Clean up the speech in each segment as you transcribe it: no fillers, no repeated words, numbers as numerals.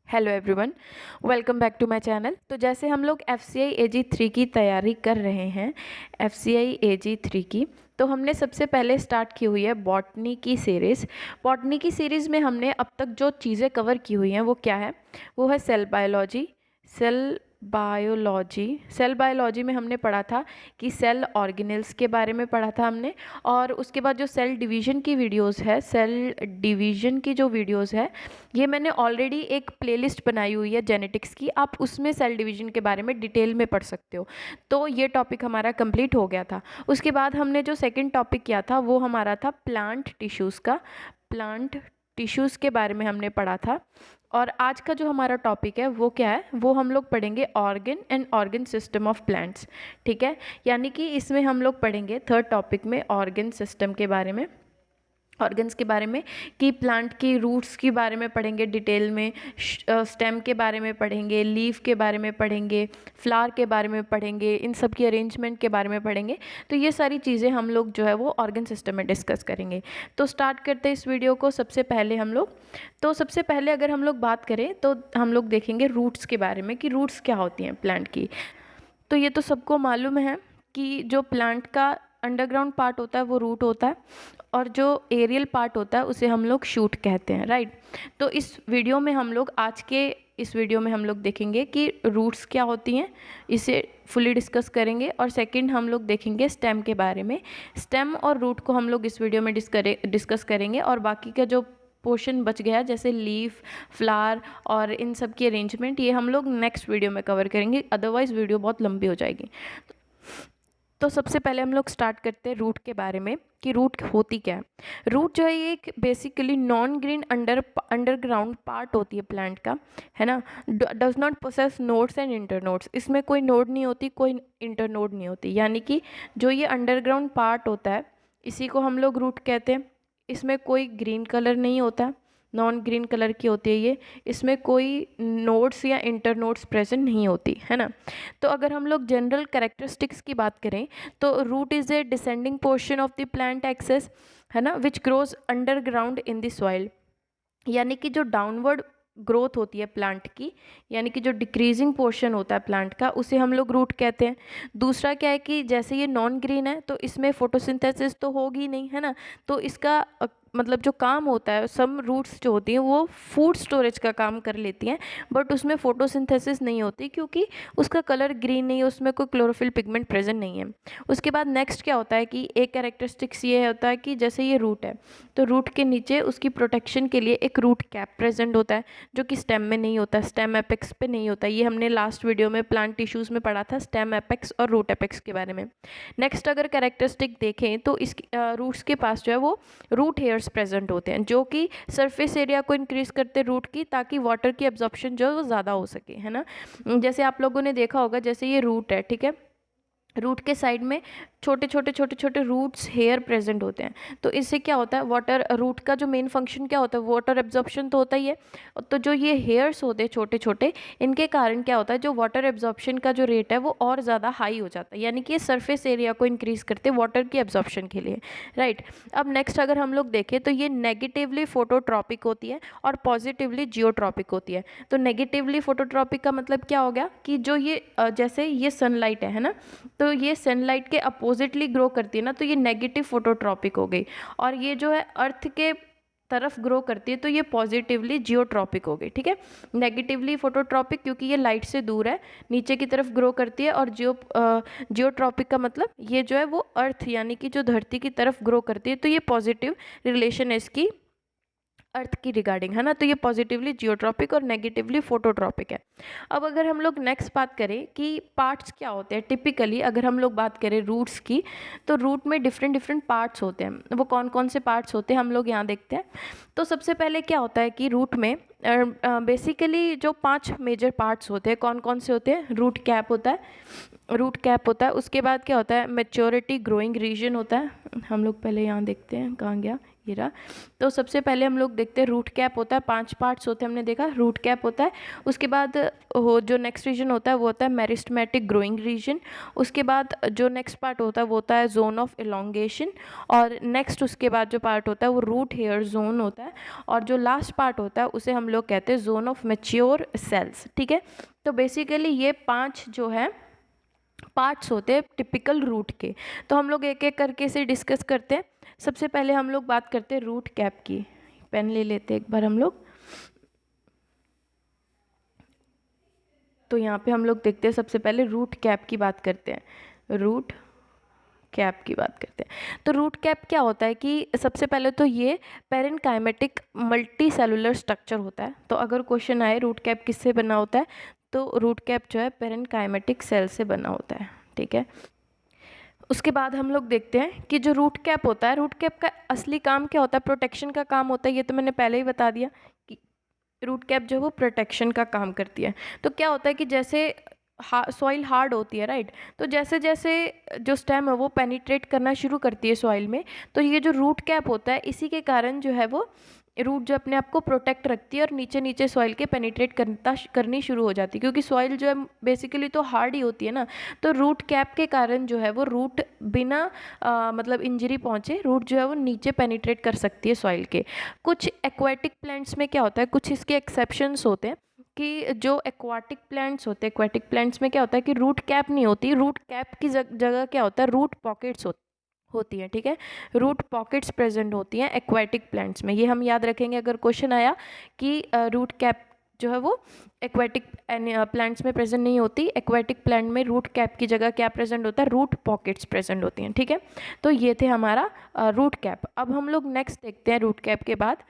Hello everyone, welcome back to my channel. तो जैसे हम लोग FCI AG3 की तैयारी कर रहे हैं, FCI AG3 की, तो हमने सबसे पहले स्टार्ट की हुई है बॉटनी की सीरीज़। बॉटनी की सीरीज़ में हमने अब तक जो चीज़ें कवर की हुई हैं वो क्या है, वो है सेल बायोलॉजी में हमने पढ़ा था कि सेल ऑर्गेनेल्स के बारे में पढ़ा था हमने। और उसके बाद जो सेल डिवीज़न की वीडियोस है, सेल डिवीज़न की जो वीडियोस है, ये मैंने ऑलरेडी एक प्लेलिस्ट बनाई हुई है जेनेटिक्स की, आप उसमें सेल डिवीज़न के बारे में डिटेल में पढ़ सकते हो। तो ये टॉपिक हमारा कंप्लीट हो गया था। उसके बाद हमने जो सेकंड टॉपिक किया था वो हमारा था प्लांट टिश्यूज़ के बारे में हमने पढ़ा था। और आज का जो हमारा टॉपिक है वो क्या है, वो हम लोग पढ़ेंगे organ and organ system of plants. ठीक है, यानी कि इसमें हम लोग पढ़ेंगे थर्ड टॉपिक में ऑर्गन सिस्टम के बारे में, ऑर्गन्स के बारे में, कि प्लांट की रूट्स के बारे में पढ़ेंगे डिटेल में, स्टेम के बारे में पढ़ेंगे, लीफ के बारे में पढ़ेंगे, फ्लावर के बारे में पढ़ेंगे, इन सब की अरेंजमेंट के बारे में पढ़ेंगे। तो ये सारी चीज़ें हम लोग जो है वो ऑर्गन सिस्टम में डिस्कस करेंगे। तो स्टार्ट करते हैं इस वीडियो को। सबसे पहले अगर हम लोग बात करें तो हम लोग देखेंगे रूट्स के बारे में, कि रूट्स क्या होती हैं प्लांट की। तो ये तो सबको मालूम है कि जो प्लांट का अंडरग्राउंड पार्ट होता है वो रूट होता है, और जो एरियल पार्ट होता है उसे हम लोग शूट कहते हैं, राइट। तो इस वीडियो में हम लोग देखेंगे कि रूट्स क्या होती हैं, इसे फुली डिस्कस करेंगे। और सेकंड हम लोग देखेंगे स्टेम के बारे में। स्टेम और रूट को हम लोग इस वीडियो में डिस्कस करेंगे, और बाकी का जो पोर्शन बच गया जैसे लीफ, फ्लावर और इन सब की अरेंजमेंट, ये हम लोग नेक्स्ट वीडियो में कवर करेंगे, अदरवाइज़ वीडियो बहुत लंबी हो जाएगी। तो सबसे पहले हम लोग स्टार्ट करते हैं रूट के बारे में, कि रूट होती क्या है। रूट जो है ये एक basically non green underground part होती है प्लांट का, है ना। Does not possess nodes and internodes, इसमें कोई नोड नहीं होती, कोई इंटरनोड नहीं होती, यानी कि जो ये अंडरग्राउंड पार्ट होता है इसी को हम लोग रूट कहते हैं। इसमें कोई ग्रीन कलर नहीं होता, नॉन ग्रीन कलर की होती है ये। इसमें कोई नोड्स या इंटरनोड्स प्रेजेंट नहीं होती, है ना। तो अगर हम लोग जनरल कैरेक्टरिस्टिक्स की बात करें तो root is a descending portion of the plant axis, है ना, which grows underground in the soil. यानी कि जो डाउनवर्ड ग्रोथ होती है प्लांट की, यानी कि जो डिक्रीजिंग पोर्शन होता है प्लांट का, उसे हम लोग रूट कहते हैं। दूसरा क्या है कि जैसे ये नॉन ग्रीन है तो इसमें फोटोसिंथेसिस तो होगी नहीं, है ना। तो इसका मतलब जो काम होता है, सम रूट्स जो होती हैं वो फूड स्टोरेज का काम कर लेती हैं, बट उसमें फोटोसिंथेसिस नहीं होती क्योंकि उसका कलर ग्रीन नहीं है, उसमें कोई क्लोरोफिल पिगमेंट प्रेजेंट नहीं है। उसके बाद नेक्स्ट क्या होता है कि एक कैरेक्टरिस्टिक्स ये होता है कि जैसे ये रूट है तो रूट के नीचे उसकी प्रोटेक्शन के लिए एक रूट कैप प्रेजेंट होता है, जो कि स्टेम में नहीं होता, स्टेम एपेक्स पे नहीं होता। ये हमने लास्ट वीडियो में प्लांट टिश्यूज़ में पढ़ा था, स्टेम एपेक्स और रूट एपेक्स के बारे में। नेक्स्ट अगर कैरेक्टरिस्टिक देखें तो इस रूट्स के पास जो है वो रूट हेयर्स प्रेजेंट होते हैं, जो कि सरफेस एरिया को इंक्रीज करते हैं रूट की, ताकि वाटर की एब्जॉर्प्शन जो है वो ज़्यादा हो सके, है ना। जैसे आप लोगों ने देखा होगा, जैसे ये रूट है, ठीक है, रूट के साइड में छोटे छोटे रूट्स हेयर प्रेजेंट होते हैं। तो इससे क्या होता है, वाटर, रूट का जो मेन फंक्शन क्या होता है, वाटर एब्जॉर्प्शन तो होता ही है। तो जो ये हेयर्स होते हैं छोटे छोटे, इनके कारण क्या होता है, जो वाटर एब्जॉर्प्शन का जो रेट है वो और ज़्यादा हाई हो जाता है, यानी कि ये सरफेस एरिया को इंक्रीज करते हैं वाटर की एब्जॉर्प्शन के लिए, राइट। अब नेक्स्ट अगर हम लोग देखें तो ये नेगेटिवली फोटोट्रॉपिक होती है और पॉजिटिवली जियोट्रॉपिक होती है। तो नेगेटिवली फोटोट्रॉपिक का मतलब क्या हो गया कि जो ये जैसे ये सनलाइट है ना, तो ये सनलाइट के अपोजिटली ग्रो करती है ना, तो ये नेगेटिव फोटोट्रॉपिक हो गई। और ये जो है अर्थ के तरफ ग्रो करती है तो ये पॉजिटिवली जियोट्रॉपिक हो गई, ठीक है। नेगेटिवली फोटोट्रॉपिक क्योंकि ये लाइट से दूर है, नीचे की तरफ ग्रो करती है, और जियोट्रॉपिक का मतलब ये जो है वो अर्थ यानी कि जो धरती की तरफ ग्रो करती है, तो ये पॉजिटिव रिलेशन है इसकी अर्थ की रिगार्डिंग, है ना। तो ये पॉजिटिवली जियोट्रॉपिक और नेगेटिवली फोटोट्रॉपिक है। अब अगर हम लोग नेक्स्ट बात करें कि पार्ट्स क्या होते हैं, टिपिकली अगर हम लोग बात करें रूट्स की, तो रूट में डिफरेंट पार्ट्स होते हैं। वो कौन कौन से पार्ट्स होते हैं हम लोग यहाँ देखते हैं। तो सबसे पहले क्या होता है कि रूट में बेसिकली जो 5 मेजर पार्ट्स होते हैं, कौन कौन से होते हैं, रूट कैप होता है। उसके बाद क्या होता है, मैच्योरिटी ग्रोइंग रीजन होता है। हम लोग पहले यहाँ देखते हैं, कहाँ गया, ये रहा। तो सबसे पहले हम लोग देखते हैं रूट कैप होता है, 5 पार्ट्स होते हैं, हमने देखा रूट कैप होता है। उसके बाद वो जो नेक्स्ट रीजन होता है वो होता है मेरिस्टेमेटिक ग्रोइंग रीजन। उसके बाद जो नेक्स्ट पार्ट होता है वो होता है जोन ऑफ इलोंगेशन, और नेक्स्ट उसके बाद जो पार्ट होता है वो रूट हेयर जोन होता है, और जो लास्ट पार्ट होता है उसे हम लोग कहते हैं जोन ऑफ मैच्योर सेल्स। ठीक है, तो बेसिकली ये 5 जो है पार्ट्स होते हैं टिपिकल रूट के। तो हम लोग एक एक करके इसे डिस्कस करते हैं। सबसे पहले हम लोग बात करते हैं रूट कैप की। पेन ले लेते हैं एक बार हम लोग। तो यहाँ पे हम लोग देखते हैं, सबसे पहले रूट कैप की बात करते हैं। रूट कैप की बात करते हैं। तो रूट कैप क्या होता है कि सबसे पहले तो ये पेरेनकाइमेटिक मल्टी सेलुलर स्ट्रक्चर होता है। तो अगर क्वेश्चन आए रूट कैप किससे बना होता है, तो रूट कैप जो है पेरेनकाइमेटिक सेल से बना होता है। ठीक है, उसके बाद हम लोग देखते हैं कि जो रूट कैप होता है, रूट कैप का असली काम क्या होता है, प्रोटेक्शन का काम होता है। ये तो मैंने पहले ही बता दिया कि रूट कैप जो है वो प्रोटेक्शन का काम करती है। तो क्या होता है कि जैसे सॉइल हार्ड होती है, राइट, तो जैसे जैसे जो स्टेम है वो पेनिट्रेट करना शुरू करती है सॉइल में, तो ये जो रूट कैप होता है इसी के कारण जो है वो रूट जो अपने आप को प्रोटेक्ट रखती है और नीचे नीचे सॉइल के पेनिट्रेट करनी शुरू हो जाती है, क्योंकि सॉइल जो है बेसिकली तो हार्ड ही होती है ना। तो रूट कैप के कारण जो है वो रूट बिना मतलब इंजरी पहुंचे रूट जो है वो नीचे पेनिट्रेट कर सकती है सॉइल के। कुछ एक्वाटिक प्लांट्स में क्या होता है, कुछ इसके एक्सेप्शंस होते हैं कि जो एक्वाटिक प्लांट्स होते हैं, एक्वाटिक प्लांट्स में क्या होता है कि रूट कैप नहीं होती, रूट कैप की जगह क्या होता है, रूट पॉकेट्स होती हैं। ठीक है, रूट पॉकेट्स प्रेजेंट होती हैं एक्वाटिक प्लांट्स में। ये हम याद रखेंगे अगर क्वेश्चन आया कि रूट कैप जो है वो एक्वाटिक प्लांट्स में प्रेजेंट नहीं होती, एक्वाटिक प्लांट में रूट कैप की जगह क्या प्रेजेंट होता है, रूट पॉकेट्स प्रेजेंट होती हैं। ठीक है, तो ये थे हमारा रूट कैप। अब हम लोग नेक्स्ट देखते हैं रूट कैप के बाद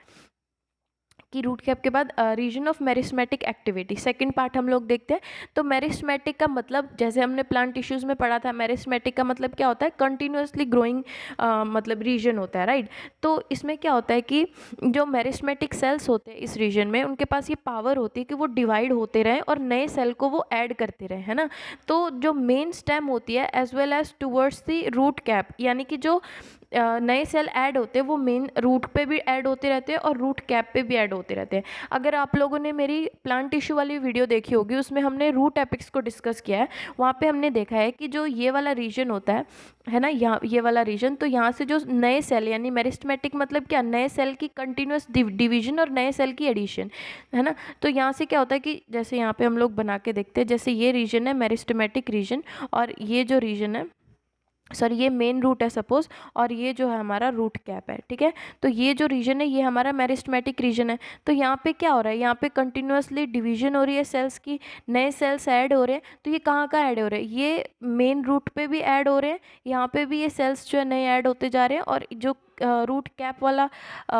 कि रूट कैप के बाद region of meristematic activity, second part हम लोग देखते हैं। तो मेरिस्मेटिक का मतलब जैसे हमने प्लांट टिश्यूज में पढ़ा था, मेरिस्मेटिक का मतलब क्या होता है, कंटिन्यूसली ग्रोइंग मतलब रीजन होता है, राइट। तो इसमें क्या होता है कि जो मेरिस्मेटिक सेल्स होते हैं इस रीजन में, उनके पास ये पावर होती है कि वो डिवाइड होते रहें और नए सेल को वो ऐड करते रहें, है ना। तो जो मेन स्टेम होती है as well as towards the root cap, यानी कि जो नए सेल ऐड होते हैं वो मेन रूट पे भी ऐड होते रहते हैं और रूट कैप पे भी ऐड होते रहते हैं। अगर आप लोगों ने मेरी प्लांट टिश्यू वाली वीडियो देखी होगी, उसमें हमने रूट एपिक्स को डिस्कस किया है। वहाँ पे हमने देखा है कि जो ये वाला रीजन होता है ना, यहाँ ये वाला रीजन, तो यहाँ से जो नए सेल, यानी मेरिस्टेमेटिक मतलब क्या, नए सेल की कंटिन्यूस डिवीजन और नए सेल की एडिशन, है ना। तो यहाँ से क्या होता है कि जैसे यहाँ पे हम लोग बना के देखते हैं, जैसे ये रीजन है मेरिस्टेमेटिक रीजन, और ये जो रीजन है, सॉरी ये मेन रूट है सपोज, और ये जो है हमारा रूट कैप है। ठीक है, तो ये जो रीजन है ये हमारा मेरिस्टेमेटिक रीजन है। तो यहाँ पे क्या हो रहा है, यहाँ पे कंटिन्यूसली डिवीजन हो रही है सेल्स की, नए सेल्स ऐड हो रहे हैं। तो ये कहाँ कहाँ ऐड हो रहे हैं, ये मेन रूट पे भी ऐड हो रहे हैं, यहाँ पे भी ये सेल्स जो है नए ऐड होते जा रहे हैं, और जो रूट कैप वाला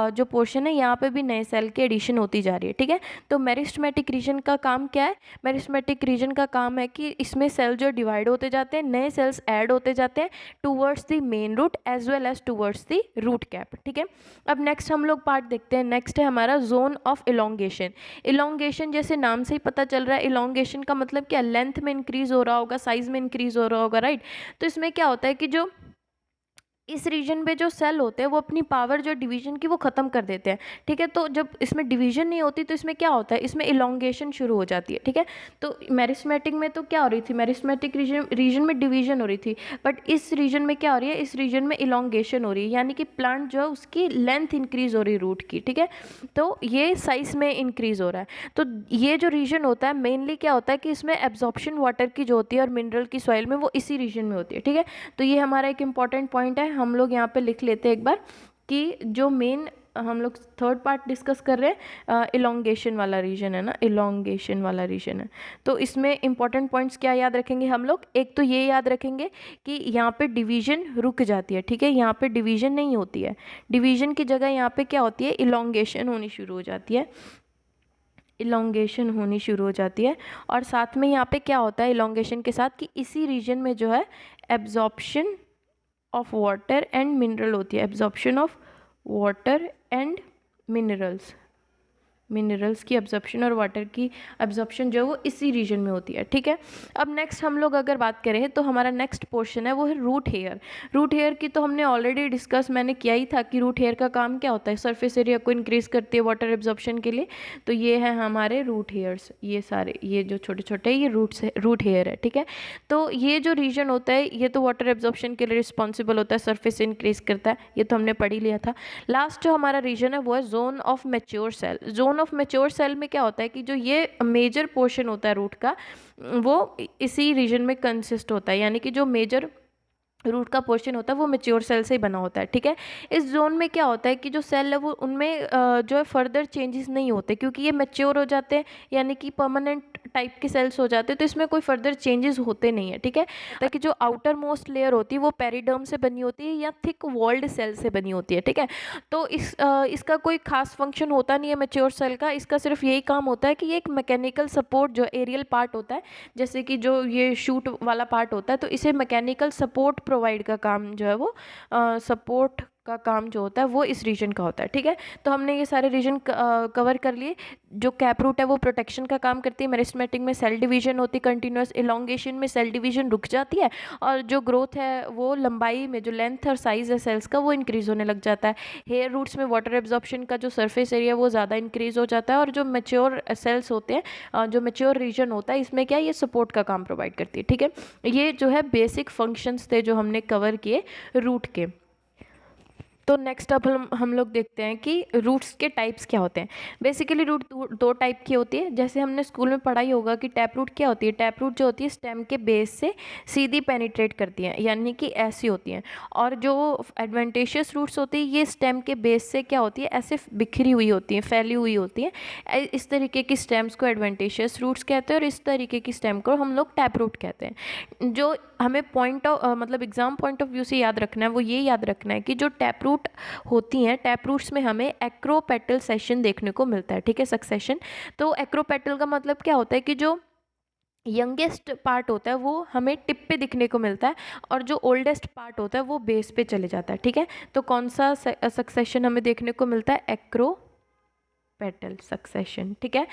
जो पोर्शन है यहाँ पे भी नए सेल की एडिशन होती जा रही है। ठीक है, तो मेरिस्टेमेटिक रीजन का काम क्या है, मेरिस्टेमेटिक रीजन का काम है कि इसमें सेल जो डिवाइड होते जाते हैं, नए सेल्स ऐड होते जाते हैं towards the main root as well as towards the root cap. ठीक है, अब नेक्स्ट हम लोग पार्ट देखते हैं। नेक्स्ट है हमारा जोन ऑफ इलोंगेशन। इलोंगेशन जैसे नाम से ही पता चल रहा है, इलोंगेशन का मतलब क्या, लेंथ में इंक्रीज हो रहा होगा, साइज में इंक्रीज हो रहा होगा, राइट। तो इसमें क्या होता है कि जो इस रीजन पे जो सेल होते हैं वो अपनी पावर जो डिवीजन की वो ख़त्म कर देते हैं। ठीक है, तो जब इसमें डिवीजन नहीं होती तो इसमें क्या होता है, इसमें इलोंगेशन शुरू हो जाती है। ठीक है, तो मेरिस्टेमेटिक में तो क्या हो रही थी, मेरिस्टेमेटिक रीजन में डिवीजन हो रही थी, बट इस रीजन में क्या हो रही है, इस रीजन में इलोंगेशन हो रही है, यानी कि प्लांट जो है उसकी लेंथ इंक्रीज हो रही है रूट की। ठीक है, तो ये साइज में इंक्रीज हो रहा है। तो ये जो रीजन होता है मेनली क्या होता है कि इसमें एब्जॉर्प्शन वाटर की जो होती है और मिनरल की सॉइल में वो इसी रीजन में होती है। ठीक है, तो ये हमारा एक इंपॉर्टेंट पॉइंट है, हम लोग यहाँ पे लिख लेते हैं एक बार कि जो मेन हम लोग थर्ड पार्ट डिस्कस कर रहे हैं इलोंगेशन वाला रीजन है ना, इलोंगेशन वाला रीजन है। तो इसमें इंपॉर्टेंट पॉइंट्स क्या याद रखेंगे हम लोग, एक तो ये याद रखेंगे कि यहाँ पे डिवीजन रुक जाती है। ठीक है, यहाँ पे डिवीजन नहीं होती है, डिवीजन की जगह यहाँ पे क्या होती है, इलोंगेशन होनी शुरू हो जाती है, इलोंगेशन होनी शुरू हो जाती है। और साथ में यहाँ पे क्या होता है इलोंगेशन के साथ कि इसी रीजन में जो है absorption of water and mineral होती है, absorption of water and minerals. Minerals की एब्जॉर्प्शन और वाटर की एब्जॉर्प्शन जो है वो इसी रीजन में होती है, ठीक है। अब नेक्स्ट हम लोग अगर बात करें तो हमारा नेक्स्ट पोर्शन है वो है रूट हेयर। रूट हेयर की तो हमने ऑलरेडी डिस्कस मैंने किया ही था कि रूट हेयर का काम क्या होता है, सरफेस एरिया को इंक्रीज करती है वाटर एब्जॉर्प्शन के लिए। तो ये है हमारे रूट हेयर्स, ये सारे ये जो छोटे छोटे ये रूट हेयर है, ठीक है। तो ये जो रीजन होता है ये तो वाटर एब्जॉर्प्शन के लिए रिस्पॉन्सिबल होता है, सरफेस इंक्रीज करता है, ये तो हमने पढ़ ही लिया था। लास्ट जो हमारा रीजन है वो है zone of mature cell. Zone of mature cell में क्या होता है कि जो ये मेजर पोर्शन होता है रूट का वो इसी रीजन में कंसिस्ट होता है, यानी कि जो मेजर रूट का पोर्शन होता है वो मेच्योर सेल से ही बना होता है, ठीक है। इस जोन में क्या होता है कि जो सेल है वो उनमें जो है फर्दर चेंजेस नहीं होते क्योंकि ये मेच्योर हो जाते हैं, यानी कि परमानेंट टाइप के सेल्स हो जाते हैं, तो इसमें कोई फर्दर चेंजेस होते नहीं है, ठीक है। ताकि जो आउटर मोस्ट लेयर होती है वो पेरिडर्म से बनी होती है या थिक वॉल्ड सेल से बनी होती है, ठीक है। तो इसका कोई खास फंक्शन होता नहीं है मेच्योर सेल का, इसका सिर्फ यही काम होता है कि ये एक मैकेनिकल सपोर्ट जो एरियल पार्ट होता है, जैसे कि जो ये शूट वाला पार्ट होता है, तो इसे मैकेनिकल सपोर्ट प्रोवाइड का काम जो है वो सपोर्ट का काम जो होता है वो इस रीजन का होता है, ठीक है। तो हमने ये सारे रीजन कवर कर लिए। जो कैप रूट है वो प्रोटेक्शन का काम करती है, मेरिस्टेमेटिक में सेल डिवीजन होती है कंटिन्यूस, इलोंगेशन में सेल डिवीजन रुक जाती है, और जो ग्रोथ है वो लंबाई में जो लेंथ और साइज है सेल्स का वो इंक्रीज होने लग जाता है। हेयर रूट्स में वाटर एब्जॉर्प्शन का जो सरफेस एरिया वो ज़्यादा इंक्रीज हो जाता है, और जो मेच्योर सेल्स होते हैं जो मेच्योर रीजन होता है इसमें क्या ये सपोर्ट का काम प्रोवाइड करती है, ठीक है। ये जो है बेसिक फंक्शंस थे जो हमने कवर किए रूट के। तो नेक्स्ट अब हम लोग देखते हैं कि रूट्स के टाइप्स क्या होते हैं। बेसिकली रूट दो टाइप की होती है, जैसे हमने स्कूल में पढ़ा ही होगा कि टैप रूट क्या होती है। टैप रूट जो होती है स्टेम के बेस से सीधी पेनिट्रेट करती हैं, यानी कि ऐसी होती हैं। और जो एडवेंटेशियस रूट्स होती है ये स्टेम के बेस से क्या होती है ऐसे बिखरी हुई होती हैं, फैली हुई होती हैं। इस तरीके की स्टेम्स को एडवेंटेशियस रूट्स कहते हैं और इस तरीके की स्टेम को हम लोग टैप रूट कहते हैं। जो हमें मतलब एग्जाम पॉइंट ऑफ व्यू से याद रखना है वो ये याद रखना है कि जो टैप रूट होती हैं, टैप रूट्स में हमें एक्रोपेटल सेशन देखने को मिलता है, ठीक है, सक्सेशन। तो एक्रोपेटल का मतलब क्या होता है कि जो यंगेस्ट पार्ट होता है वो हमें टिप पे दिखने को मिलता है, और जो ओल्डेस्ट पार्ट होता है वो बेस पे चले जाता है, ठीक है। तो कौन सा सक्सेशन हमें देखने को मिलता है, एक्रोपेटल सक्सेशन, ठीक है।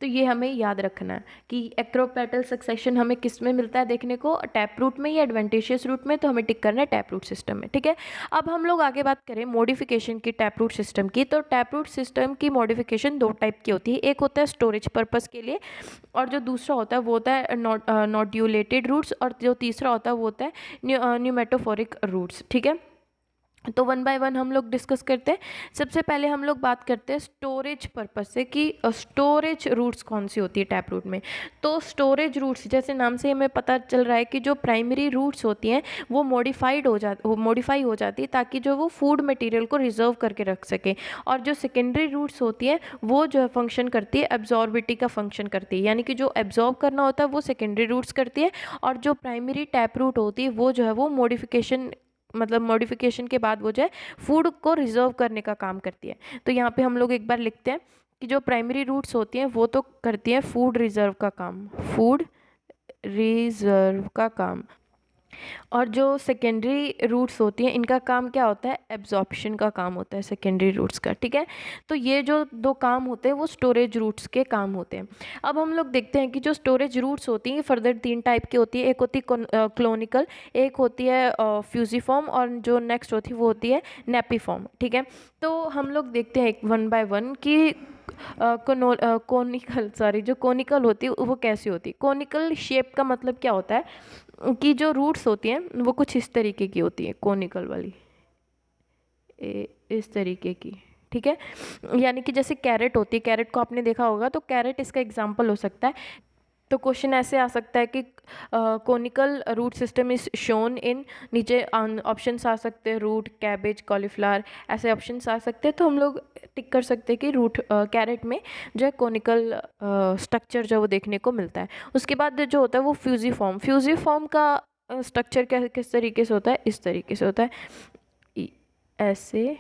तो ये हमें याद रखना है कि एक्रोपेटल सक्सेशन हमें किस में मिलता है देखने को, टैप रूट में या एडवेंटेशियस रूट में, तो हमें टिक करना है टैप रूट सिस्टम में, ठीक है। अब हम लोग आगे बात करें मॉडिफिकेशन की टैप रूट सिस्टम की। तो टैप रूट सिस्टम की मॉडिफिकेशन दो टाइप की होती है, एक होता है स्टोरेज पर्पस के लिए, और जो दूसरा होता है वो होता है नोड्यूलेटेड रूट्स, और जो तीसरा होता है वो होता है न्यूमेटोफोरिक रूट्स, ठीक है। तो वन बाय वन हम लोग डिस्कस करते हैं। सबसे पहले हम लोग बात करते हैं स्टोरेज पर्पज से कि स्टोरेज रूट्स कौन सी होती है टैप रूट में। तो स्टोरेज रूट्स जैसे नाम से हमें पता चल रहा है कि जो प्राइमरी रूट्स होती हैं वो मॉडिफाई हो जाती है ताकि जो वो फूड मटेरियल को रिजर्व करके रख सके, और जो सेकेंडरी रूट्स होती हैं वो जो है फंक्शन करती है एब्जॉर्बिटी का फंक्शन करती है, यानी कि जो एब्जॉर्ब करना होता है वो सेकेंडरी रूट्स करती है, और जो प्राइमरी टैप रूट होती है वो जो है वो मॉडिफिकेशन के बाद वो जो है फूड को रिजर्व करने का काम करती है। तो यहाँ पे हम लोग एक बार लिखते हैं कि जो प्राइमरी रूट्स होती हैं वो तो करती हैं फूड रिजर्व का काम, और जो सेकेंडरी रूट्स होती हैं इनका काम क्या होता है, एब्जॉर्प्शन का काम होता है सेकेंडरी रूट्स का, ठीक है। तो ये जो दो काम होते हैं वो स्टोरेज रूट्स के काम होते हैं। अब हम लोग देखते हैं कि जो स्टोरेज रूट्स होती हैं फर्दर तीन टाइप की होती है, एक होती है क्लोनिकल, एक होती है फ्यूजिफॉर्म, और जो नेक्स्ट होती है वो होती है नेपिफॉर्म, ठीक है। तो हम लोग देखते हैं वन बाय वन कि जो कोनिकल होती है वो कैसी होती है। कोनिकल शेप का मतलब क्या होता है कि जो रूट्स होती हैं वो कुछ इस तरीके की होती है, कोनिकल वाली इस तरीके की, ठीक है। यानी कि जैसे कैरेट होती है, कैरेट को आपने देखा होगा, तो कैरेट इसका एग्जाम्पल हो सकता है। तो क्वेश्चन ऐसे आ सकता है कि conical root system is shown in, नीचे ऑप्शंस आ सकते हैं रूट, कैबेज, कॉलीफ्लावर, ऐसे ऑप्शंस आ सकते हैं। तो हम लोग टिक कर सकते हैं कि रूट कैरेट में जो है कोनिकल स्ट्रक्चर जो वो देखने को मिलता है। उसके बाद जो होता है वो फ्यूजिफॉर्म का स्ट्रक्चर किस तरीके से होता है, इस तरीके से होता है, ऐसे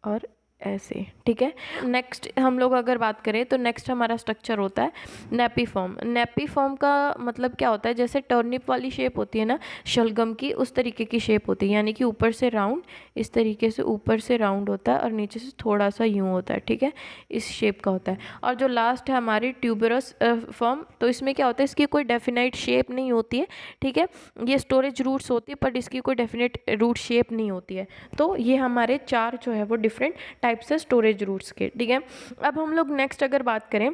और ऐसे, ठीक है। नेक्स्ट हम लोग अगर बात करें तो नेक्स्ट हमारा स्ट्रक्चर होता है नेपीफॉर्म। नेपीफॉर्म का मतलब क्या होता है, जैसे टर्निप वाली शेप होती है ना शलगम की, उस तरीके की शेप होती है, यानी कि ऊपर से राउंड, इस तरीके से ऊपर से राउंड होता है और नीचे से थोड़ा सा यूं होता है, ठीक है, इस शेप का होता है। और जो लास्ट है हमारी ट्यूबरस फॉर्म, तो इसमें क्या होता है, इसकी कोई डेफिनाइट शेप नहीं होती है, ठीक है, ये स्टोरेज रूट्स होती है पर इसकी कोई डेफिनेट रूट शेप नहीं होती है। तो ये हमारे चार जो है वो डिफरेंट टाइप्स है स्टोरेज रूट्स के, ठीक है। अब हम लोग नेक्स्ट अगर बात करें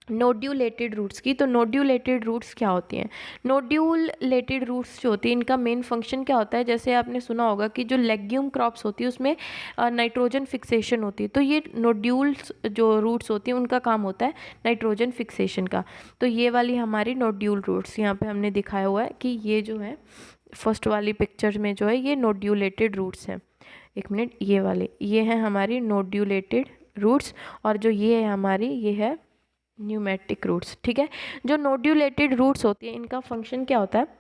नोड्यूलेटेड रूट्स की, तो नोड्यूलेटेड रूट्स क्या होती हैं। नोड्यूलेटेड रूट्स जो होती हैं इनका मेन फंक्शन क्या होता है, जैसे आपने सुना होगा कि जो लेग्यूम क्रॉप्स होती है उसमें नाइट्रोजन फिक्सेशन होती है, तो ये नोड्यूल्स जो रूट्स होती हैं उनका काम होता है नाइट्रोजन फिक्सेशन का। तो ये वाली हमारी नोड्यूल रूट्स यहाँ पे हमने दिखाया हुआ है कि ये जो है फर्स्ट वाली पिक्चर में जो है ये नोड्यूलेटेड रूट्स हैं। एक मिनट, ये वाले ये हैं हमारी नोड्यूलेटेड रूट्स, और जो ये है हमारी ये है न्यूमेटिक रूट्स, ठीक है। जो नोड्यूलेटेड रूट्स होती है इनका फंक्शन क्या होता है,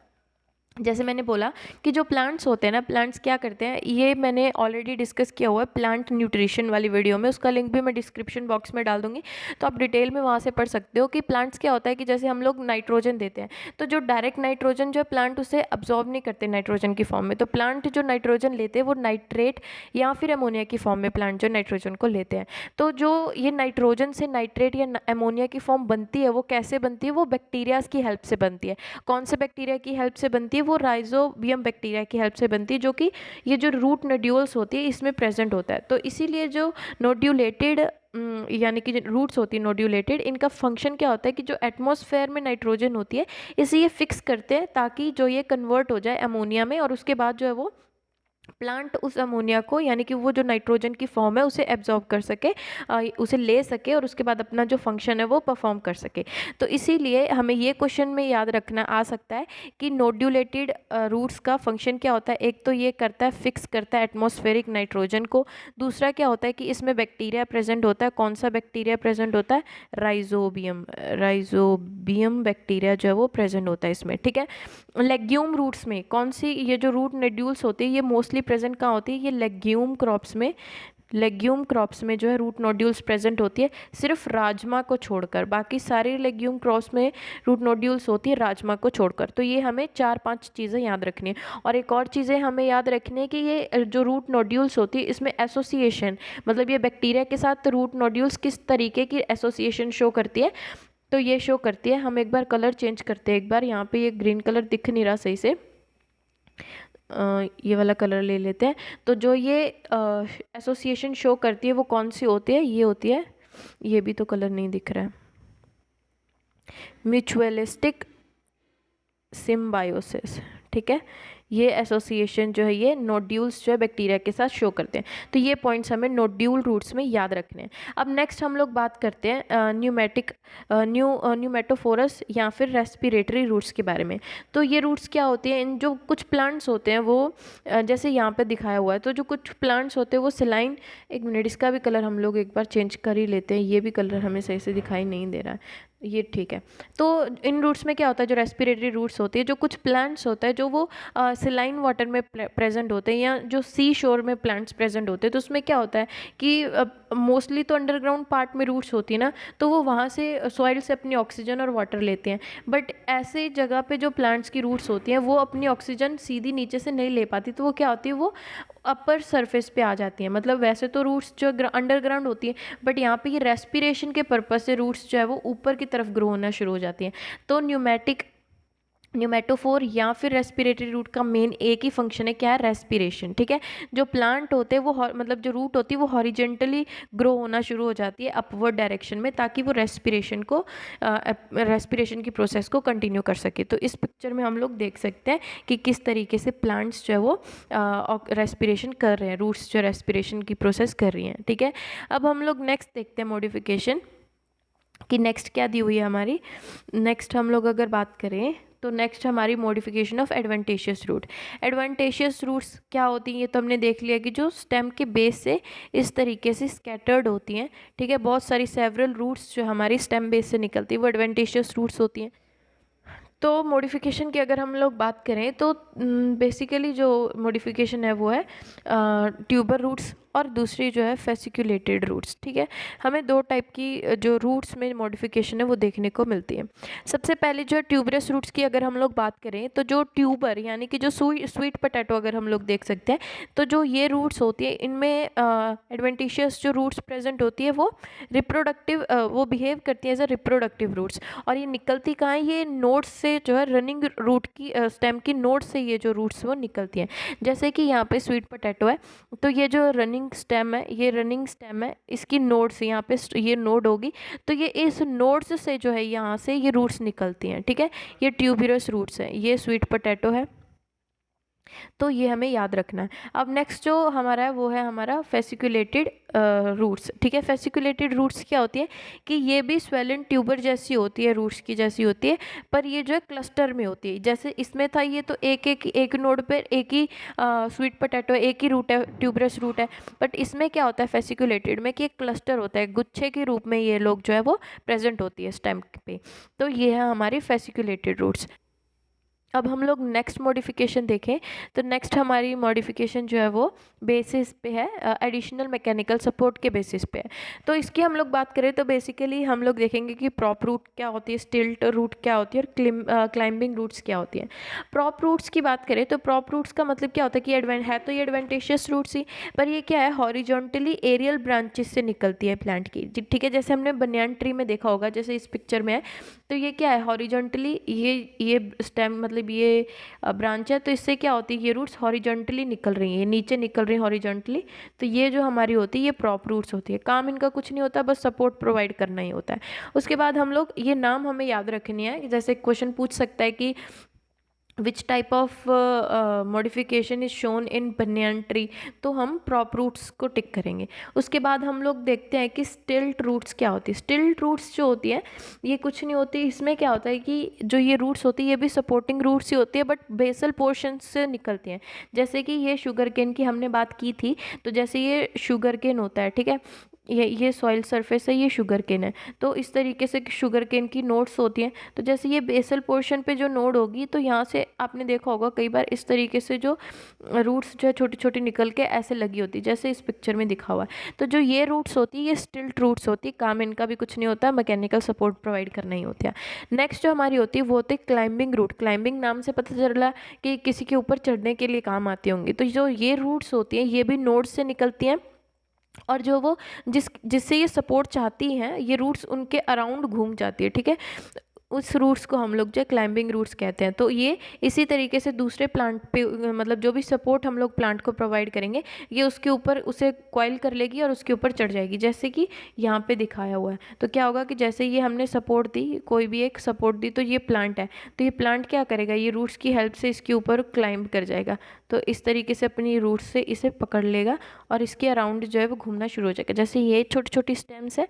जैसे मैंने बोला कि जो प्लांट्स होते हैं ना, प्लांट्स क्या करते हैं, ये मैंने ऑलरेडी डिस्कस किया हुआ है प्लांट न्यूट्रिशन वाली वीडियो में, उसका लिंक भी मैं डिस्क्रिप्शन बॉक्स में डाल दूंगी, तो आप डिटेल में वहाँ से पढ़ सकते हो कि प्लांट्स क्या होता है कि जैसे हम लोग नाइट्रोजन देते हैं तो जो डायरेक्ट नाइट्रोजन जो है प्लांट उसे अब्जॉर्ब नहीं करते नाइट्रोजन की फॉर्म में, तो प्लांट जो नाइट्रोजन लेते हैं वो नाइट्रेट या फिर अमोनिया की फॉर्म में प्लांट जो नाइट्रोजन को लेते हैं। तो जो ये नाइट्रोजन से नाइट्रेट या अमोनिया की फॉर्म बनती है वो कैसे बनती है, वो बैक्टीरियाज की हेल्प से बनती है। कौन से बैक्टीरिया की हेल्प से बनती है, वो राइजोबियम बैक्टीरिया की हेल्प से बनती है, जो कि ये जो रूट नोड्यूल्स होती है इसमें प्रेजेंट होता है। तो इसीलिए जो नोड्यूलेटेड यानी कि रूट्स होती है नोड्यूलेटेड, इनका फंक्शन क्या होता है कि जो एटमॉस्फेयर में नाइट्रोजन होती है इसे ये फिक्स करते हैं ताकि जो ये कन्वर्ट हो जाए अमोनिया में, और उसके बाद जो है वो प्लांट उस अमोनिया को यानी कि वो जो नाइट्रोजन की फॉर्म है उसे एब्जॉर्ब कर सके, उसे ले सके और उसके बाद अपना जो फंक्शन है वो परफॉर्म कर सके। तो इसीलिए हमें ये क्वेश्चन में याद रखना आ सकता है कि नोड्यूलेटेड रूट्स का फंक्शन क्या होता है। एक तो ये करता है फिक्स करता है एटमॉस्फेरिक नाइट्रोजन को, दूसरा क्या होता है कि इसमें बैक्टीरिया प्रेजेंट होता है। कौन सा बैक्टीरिया प्रेजेंट होता है, राइजोबियम बैक्टीरिया जो है वो प्रेजेंट होता है इसमें, ठीक है। लेग्यूम रूट्स में कौन सी, ये जो रूट नोड्यूल्स होती है ये मोस्टली प्रेजेंट कहाँ होती है, ये लेग्यूम क्रॉप्स में, लेग्यूम क्रॉप्स में जो है रूट नोड्यूल्स प्रेजेंट होती है, सिर्फ राजमा को छोड़कर। बाकी सारी लेग्यूम क्रॉप्स में रूट नोड्यूल्स होती है राजमा को छोड़कर। तो ये हमें 4-5 चीज़ें याद रखनी है। और एक और चीज़ें हमें याद रखनी है कि ये जो रूट नोड्यूल्स होती है इसमें एसोसिएशन, मतलब ये बैक्टीरिया के साथ रूट नोड्यूल्स किस तरीके की एसोसिएशन शो करती है, तो ये शो करती है। हम एक बार कलर चेंज करते हैं, एक बार यहाँ पे ये ग्रीन कलर दिख नहीं रहा सही से, ये वाला कलर ले लेते हैं। तो जो ये एसोसिएशन शो करती है वो कौन सी होती है, ये होती है, ये भी तो कलर नहीं दिख रहा है, म्यूचुअलिस्टिक सिम्बायोसिस, ठीक है। ये एसोसिएशन जो है ये नोड्यूल्स जो है बैक्टीरिया के साथ शो करते हैं। तो ये पॉइंट्स हमें नोड्यूल रूट्स में याद रखने हैं। अब नेक्स्ट हम लोग बात करते हैं न्यूमेटोफोरस या फिर रेस्पिरेटरी रूट्स के बारे में। तो ये रूट्स क्या होती हैं, इन जो कुछ प्लांट्स होते हैं वो जैसे यहाँ पे दिखाया हुआ है, तो जो कुछ प्लांट्स होते हैं वो सिलाइन, एक मिनट इसका भी कलर हम लोग एक बार चेंज कर ही लेते हैं, ये भी कलर हमें सही से दिखाई नहीं दे रहा है, ये ठीक है। तो इन रूट्स में क्या होता है, जो रेस्पिरेटरी रूट्स होती है, जो कुछ प्लांट्स होता है जो वो सिलाइन वाटर में प्रेजेंट होते हैं या जो सी शोर में प्लांट्स प्रेजेंट होते हैं, तो उसमें क्या होता है कि मोस्टली तो अंडरग्राउंड पार्ट में रूट्स होती है ना, तो वो वहाँ से सॉइल से अपनी ऑक्सीजन और वाटर लेते हैं। बट ऐसे जगह पे जो प्लांट्स की रूट्स होती हैं वो अपनी ऑक्सीजन सीधी नीचे से नहीं ले पाती, तो वो क्या होती है, वो अपर सरफेस पे आ जाती हैं। मतलब वैसे तो रूट्स जो अंडरग्राउंड होती हैं, बट यहाँ पे ये रेस्पिरेशन के पर्पज से रूट्स जो है वो ऊपर की तरफ ग्रो होना शुरू हो जाती हैं। तो न्यूमेटोफोर या फिर रेस्पिरेटरी रूट का मेन एक ही फंक्शन है, क्या है, रेस्पिरेशन, ठीक है। जो प्लांट होते हैं वो मतलब जो रूट होती है वो हॉरिजेंटली ग्रो होना शुरू हो जाती है अपवर्ड डायरेक्शन में, ताकि वो रेस्पिरेशन की प्रोसेस को कंटिन्यू कर सके। तो इस पिक्चर में हम लोग देख सकते हैं कि किस तरीके से प्लांट्स जो है वो रेस्पिरेशन कर रहे हैं, रूट्स जो रेस्पिरेशन की प्रोसेस कर रही हैं, ठीक है। अब हम लोग नेक्स्ट देखते हैं मॉडिफिकेशन कि नेक्स्ट क्या दी हुई है हमारी। नेक्स्ट हम लोग अगर बात करें तो नेक्स्ट हमारी modification of adventitious root. Adventitious roots क्या होती हैं, ये तो हमने देख लिया कि जो स्टेम के बेस से इस तरीके से स्कैटर्ड होती हैं, ठीक है। बहुत सारी सेवरल रूट्स जो हमारी स्टेम बेस से निकलती है वो एडवेंटेशियस रूट्स होती हैं। तो मॉडिफिकेशन की अगर हम लोग बात करें तो बेसिकली जो मॉडिफिकेशन है वो है ट्यूबर रूट्स, और दूसरी जो है फेसिकुलेटेड रूट्स। ठीक है, हमें दो टाइप की जो रूट्स में मॉडिफिकेशन है वो देखने को मिलती है। सबसे पहले जो ट्यूबरस रूट्स की अगर हम लोग बात करें तो जो ट्यूबर यानी कि जो स्वीट पोटैटो अगर हम लोग देख सकते हैं, तो जो ये रूट्स होती है इनमें एडवेंटिशियस जो रूट्स प्रेजेंट होती है वो रिप्रोडक्टिव वो बिहेव करती है एज अ रिप्रोडक्टिव रूट्स। और ये निकलती कहाँ है, ये नोड्स से जो है रनिंग रूट की स्टेम की नोड से ये जो रूट्स वो निकलती हैं। जैसे कि यहाँ पे स्वीट पोटैटो है, तो ये जो रनिंग स्टेम है, ये रनिंग स्टेम है, इसकी नोड से यहाँ पे ये नोड होगी, तो ये इस नोड्स से जो है यहाँ से ये रूट्स निकलती हैं। ठीक है, ये ट्यूबरस रूट्स है, ये स्वीट पोटैटो है, तो ये हमें याद रखना है। अब नेक्स्ट जो हमारा है वो है हमारा फेसिकुलेटेड रूट्स। ठीक है, फेसिकुलेटेड रूट्स क्या होती है कि ये भी स्वेलन ट्यूबर जैसी होती है, रूट्स की जैसी होती है, पर ये जो है क्लस्टर में होती है। जैसे इसमें था ये तो एक नोड पर एक ही स्वीट पोटैटो है, एक ही रूट है, ट्यूबरस रूट है। बट इसमें क्या होता है फेसिकुलेटेड में कि एक क्लस्टर होता है, गुच्छे के रूप में ये लोग जो है वो प्रेजेंट होती है स्टेम पे। तो ये है हमारी फेसिकुलेटेड रूट्स। अब हम लोग नेक्स्ट मॉडिफिकेशन देखें तो नेक्स्ट हमारी मॉडिफिकेशन जो है वो बेसिस पे है, एडिशनल मैकेनिकल सपोर्ट के बेसिस पे है। तो इसकी हम लोग बात करें तो बेसिकली हम लोग देखेंगे कि प्रॉप रूट क्या होती है, स्टिल्ट रूट क्या होती है और क्लाइंबिंग रूट्स क्या होती हैं। प्रॉप रूट्स की बात करें तो प्रॉप रूट्स का मतलब क्या होता है कि है तो ये एडवेंटेशियस रूट्स ही, पर ये क्या है हॉरिजॉन्टली एरियल ब्रांचेस से निकलती है प्लांट की। ठीक है, जैसे हमने बनियान ट्री में देखा होगा, जैसे इस पिक्चर में है, तो ये क्या है हॉरिजॉन्टली ये स्टेम मतलब ये ब्रांच है, तो इससे क्या होती है ये रूट्स हॉरिजॉन्टली निकल रही हैं, ये नीचे निकल रही हैं हॉरिजॉन्टली। तो ये जो हमारी होती है ये प्रॉप रूट्स होती है। काम इनका कुछ नहीं होता, बस सपोर्ट प्रोवाइड करना ही होता है। उसके बाद हम लोग ये नाम हमें याद रखनी है, जैसे क्वेश्चन पूछ सकता है कि which type of modification is shown in banyan tree, तो हम प्रॉप रूट्स को टिक करेंगे। उसके बाद हम लोग देखते हैं कि स्टिल्ट रूट्स क्या होती है। स्टिल्ट रूट्स जो होती है ये कुछ नहीं होती, इसमें क्या होता है कि जो ये रूट्स होती है ये भी सपोर्टिंग रूट्स ही होती है, बट बेसल पोर्शन से निकलती हैं। जैसे कि ये शुगर केन की हमने बात की थी, तो जैसे ये शुगर केन होता है, ठीक है, ये सॉइल सरफेस है, ये शुगर केन है, तो इस तरीके से शुगर केन की नोड्स होती हैं। तो जैसे ये बेसल पोर्शन पे जो नोड होगी, तो यहाँ से आपने देखा होगा कई बार इस तरीके से जो रूट्स जो है छोटी छोटी निकल के ऐसे लगी होती है, जैसे इस पिक्चर में दिखा हुआ है। तो जो ये रूट्स होती है ये स्टिल्ट रूट्स होती है, काम इनका भी कुछ नहीं होता, मैकेनिकल सपोर्ट प्रोवाइड करना ही होता है। नेक्स्ट जो हमारी होती है वो होती है क्लाइंबिंग रूट। क्लाइंबिंग नाम से पता चल रहा है कि किसी के ऊपर चढ़ने के लिए काम आती होंगी। तो जो ये रूट्स होती हैं ये भी नोड्स से निकलती हैं, और जो वो जिससे ये सपोर्ट चाहती हैं ये रूट्स उनके अराउंड घूम जाती है। ठीक है, उस रूट्स को हम लोग जो क्लाइंबिंग रूट्स कहते हैं। तो ये इसी तरीके से दूसरे प्लांट पे मतलब जो भी सपोर्ट हम लोग प्लांट को प्रोवाइड करेंगे ये उसके ऊपर उसे कॉइल कर लेगी और उसके ऊपर चढ़ जाएगी, जैसे कि यहाँ पे दिखाया हुआ है। तो क्या होगा कि जैसे ये हमने सपोर्ट दी, कोई भी एक सपोर्ट दी, तो ये प्लांट है, तो ये प्लांट क्या करेगा, ये रूट्स की हेल्प से इसके ऊपर क्लाइंब कर जाएगा। तो इस तरीके से अपनी रूट्स से इसे पकड़ लेगा और इसके अराउंड जो है वो घूमना शुरू हो जाएगा। जैसे ये छोटी छोटी स्टेम्स है,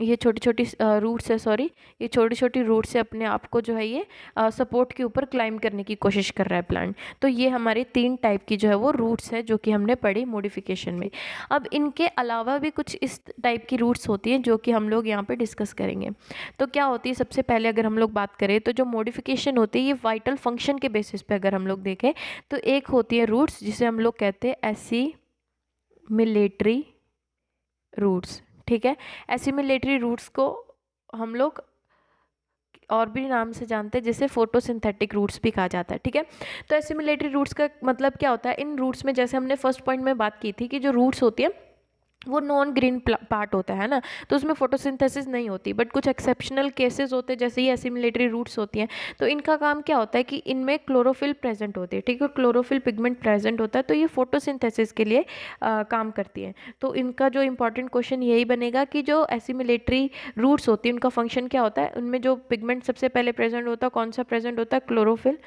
ये छोटी छोटी रूट्स है, सॉरी ये छोटी छोटी रूट से अपने आप को जो है ये सपोर्ट के ऊपर क्लाइंब करने की कोशिश कर रहा है प्लांट। तो ये हमारे 3 टाइप की जो है वो रूट्स है जो कि हमने पढ़ी मॉडिफिकेशन में। अब इनके अलावा भी कुछ इस टाइप की रूट्स होती हैं जो कि हम लोग यहाँ पे डिस्कस करेंगे। तो क्या होती है, सबसे पहले अगर हम लोग बात करें तो जो मॉडिफिकेशन होती है ये वाइटल फंक्शन के बेसिस पे अगर हम लोग देखें तो एक होती है रूट्स जिसे हम लोग कहते हैं एसिमिलेटरी रूट्स। ठीक है, एसिमिलेटरी रूट्स को हम लोग और भी नाम से जानते हैं, जैसे फोटोसिंथेटिक रूट्स भी कहा जाता है। ठीक है, तो एसिमिलेटरी रूट्स का मतलब क्या होता है, इन रूट्स में जैसे हमने फर्स्ट पॉइंट में बात की थी कि जो रूट्स होती है वो नॉन ग्रीन पार्ट होता है ना, तो उसमें फोटोसिंथेसिस नहीं होती, बट कुछ एक्सेप्शनल केसेस होते हैं जैसे ये एसिमिलेटरी रूट्स होती हैं। तो इनका काम क्या होता है कि इनमें क्लोरोफिल प्रेजेंट होती है। ठीक है, क्लोरोफिल पिगमेंट प्रेजेंट होता है, तो ये फोटोसिंथेसिस के लिए काम करती है। तो इनका जो इंपॉर्टेंट क्वेश्चन यही बनेगा कि जो एसिमिलेटरी रूट्स होती है उनका फंक्शन क्या होता है, उनमें जो पिगमेंट सबसे पहले प्रेजेंट होता है कौन सा प्रेजेंट होता है, क्लोरोफिल।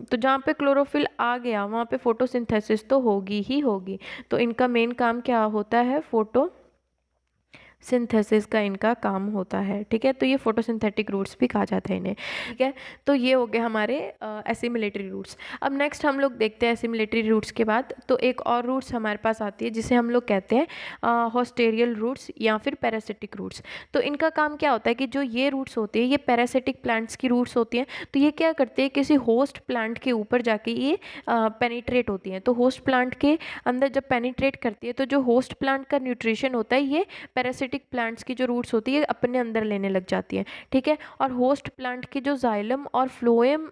तो जहाँ पे क्लोरोफिल आ गया वहाँ पे फोटोसिंथेसिस तो होगी ही होगी। तो इनका मेन काम क्या होता है, फोटो सिंथेसिस का इनका काम होता है, ठीक है। तो ये फोटोसिंथेटिक रूट्स भी कहा जाता है इन्हें, ठीक है। तो ये हो गए हमारे एसिमिलेटरी रूट्स। अब नेक्स्ट हम लोग देखते हैं एसिमिलेटरी रूट्स के बाद तो एक और रूट्स हमारे पास आती है जिसे हम लोग कहते हैं होस्टेरियल रूट्स या फिर पैरासिटिक रूट्स। तो इनका काम क्या होता है कि जो ये रूट्स होती है ये पैरासिटिक प्लांट्स की रूट्स होती हैं। तो ये क्या करते हैं, किसी होस्ट प्लांट के ऊपर जाके ये पेनिट्रेट होती हैं। तो होस्ट प्लांट के अंदर जब पेनिट्रेट करती है तो जो होस्ट प्लांट का न्यूट्रिशन होता है ये पैरासिटिक प्लांट्स की जो रूट्स होती है अपने अंदर लेने लग जाती हैं, ठीक है। और होस्ट प्लांट की जो जाइलम और फ्लोएम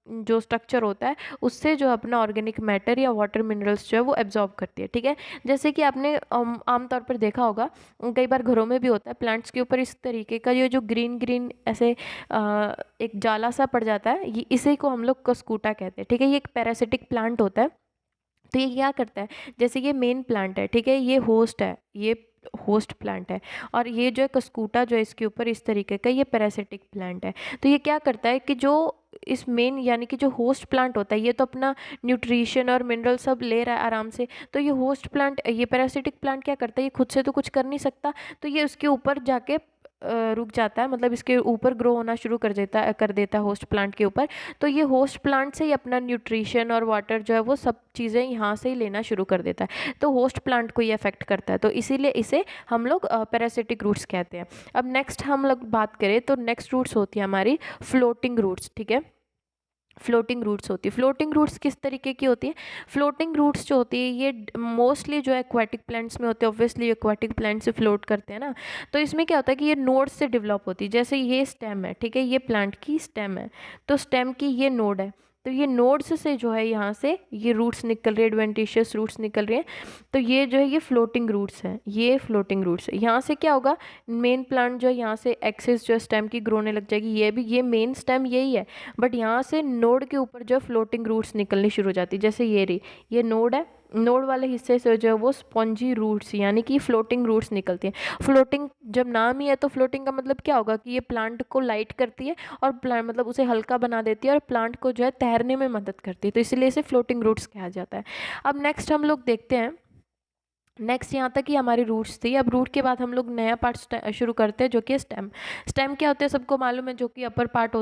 जो स्ट्रक्चर होता है उससे जो अपना ऑर्गेनिक मैटर या वाटर मिनरल्स जो है वो एब्जॉर्ब करती है, ठीक है। जैसे कि आपने आमतौर पर देखा होगा, कई बार घरों में भी होता है, प्लांट्स के ऊपर इस तरीके का ये जो ग्रीन ग्रीन ऐसे एक जाला सा पड़ जाता है, ये इसी को हम लोग कस्कूटा कहते हैं, ठीक है। ये एक पैरासिटिक प्लांट होता है। तो ये क्या करता है, जैसे ये मेन प्लांट है, ठीक है, ये होस्ट है, ये होस्ट प्लांट है, और ये जो है कस्कूटा जो है इसके ऊपर इस तरीके का ये पैरासिटिक प्लांट है। तो ये क्या करता है कि जो इस मेन यानी कि जो होस्ट प्लांट होता है ये तो अपना न्यूट्रिशन और मिनरल सब ले रहा है आराम से। तो ये होस्ट प्लांट, ये पैरासिटिक प्लांट क्या करता है, ये खुद से तो कुछ कर नहीं सकता, तो ये उसके ऊपर जाके रुक जाता है, मतलब इसके ऊपर ग्रो होना शुरू कर देता है होस्ट प्लांट के ऊपर। तो ये होस्ट प्लांट से ही अपना न्यूट्रिशन और वाटर जो है वो सब चीज़ें यहाँ से ही लेना शुरू कर देता है। तो होस्ट प्लांट को ये अफेक्ट करता है, तो इसीलिए इसे हम लोग पैरासिटिक रूट्स कहते हैं। अब नेक्स्ट हम लोग बात करें तो नेक्स्ट रूट्स होती है हमारी फ्लोटिंग रूट्स, ठीक है। फ्लोटिंग रूट्स होती है। फ्लोटिंग रूट्स किस तरीके की होती है, फ्लोटिंग रूट्स जो होती है ये मोस्टली जो एक्वाटिक प्लांट्स में होते हैं। ऑब्वियसली एक्वाटिक प्लांट्स से फ्लोट करते हैं ना, तो इसमें क्या होता है कि ये नोड से डेवलप होती है। जैसे ये स्टेम है, ठीक है, ये प्लांट की स्टेम है, तो स्टेम की ये नोड है, तो ये नोड्स से जो है यहाँ से ये रूट्स निकल रहे हैं, एडवेंटिशियस रूट्स निकल रहे हैं। तो ये जो है ये फ्लोटिंग रूट्स हैं, ये फ्लोटिंग रूट्स है। यहाँ से क्या होगा, मेन प्लांट जो है यहाँ से एक्सिस जो स्टेम की ग्रोने लग जाएगी, ये भी ये मेन स्टेम यही है, बट यहाँ से नोड के ऊपर जो फ्लोटिंग रूट्स निकलनी शुरू हो जाती है। जैसे ये रही, ये नोड है, नोड वाले हिस्से से जो है वो स्पॉन्जी रूट्स यानी कि फ्लोटिंग रूट्स निकलती हैं। फ्लोटिंग जब नाम ही है तो फ्लोटिंग का मतलब क्या होगा कि ये प्लांट को लाइट करती है और प्लांट मतलब उसे हल्का बना देती है और प्लांट को जो है तैरने में मदद करती है, तो इसलिए इसे फ्लोटिंग रूट्स कहा जाता है। अब नेक्स्ट हम लोग देखते हैं, नेक्स्ट यहाँ तक ही हमारी रूट्स थी। अब रूट के बाद हम लोग नया पार्ट शुरू करते हैं जो कि स्टेम। स्टेम क्या होता है सबको मालूम है, जो कि अपर पार्ट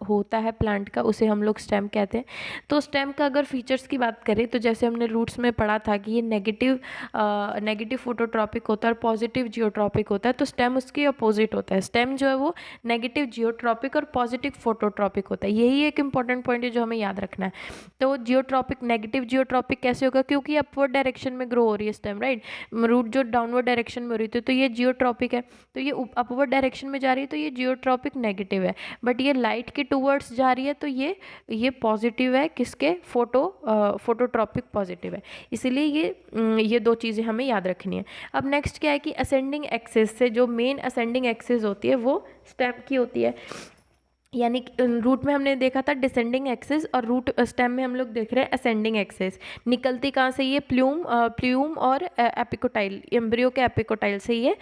होता है प्लांट का, उसे हम लोग स्टेम कहते हैं। तो स्टेम का अगर फीचर्स की बात करें तो जैसे हमने रूट्स में पढ़ा था कि ये नेगेटिव फोटोट्रॉपिक होता है और पॉजिटिव जियोट्रॉपिक होता है, तो स्टेम उसके अपोजिट होता है। स्टेम जो है वो नेगेटिव जियोट्रॉपिक और पॉजिटिव फोटोट्रॉपिक होता है। यही एक इंपॉर्टेंट पॉइंट है जो हमें याद रखना है। तो जियोट्रॉपिक, नेगेटिव जियोट्रॉपिक कैसे होगा, क्योंकि अपवर्ड डायरेक्शन में ग्रो हो रही है स्टेम, राइट। रूट जो डाउनवर्ड डायरेक्शन में हो रही थी तो ये जियोट्रॉपिक है, तो ये अपवर्ड डायरेक्शन में जा रही है तो ये जियोट्रॉपिक नेगेटिव है। बट ये लाइट के टूवर्ड्स जा रही है तो ये पॉजिटिव है, किसके, फोटोट्रॉपिक पॉजिटिव है। इसीलिए ये दो चीज़ें हमें याद रखनी है। अब नेक्स्ट क्या है कि असेंडिंग एक्सिस से जो मेन असेंडिंग एक्सिस होती है वो स्टेम की होती है। यानी रूट में हमने देखा था डिसेंडिंग एक्सिस और रूट स्टेम में हम लोग देख रहे हैं असेंडिंग एक्सिस। निकलती कहाँ से, ये प्ल्यूम और एपिकोटाइल, एम्ब्रियो के एपिकोटाइल से ये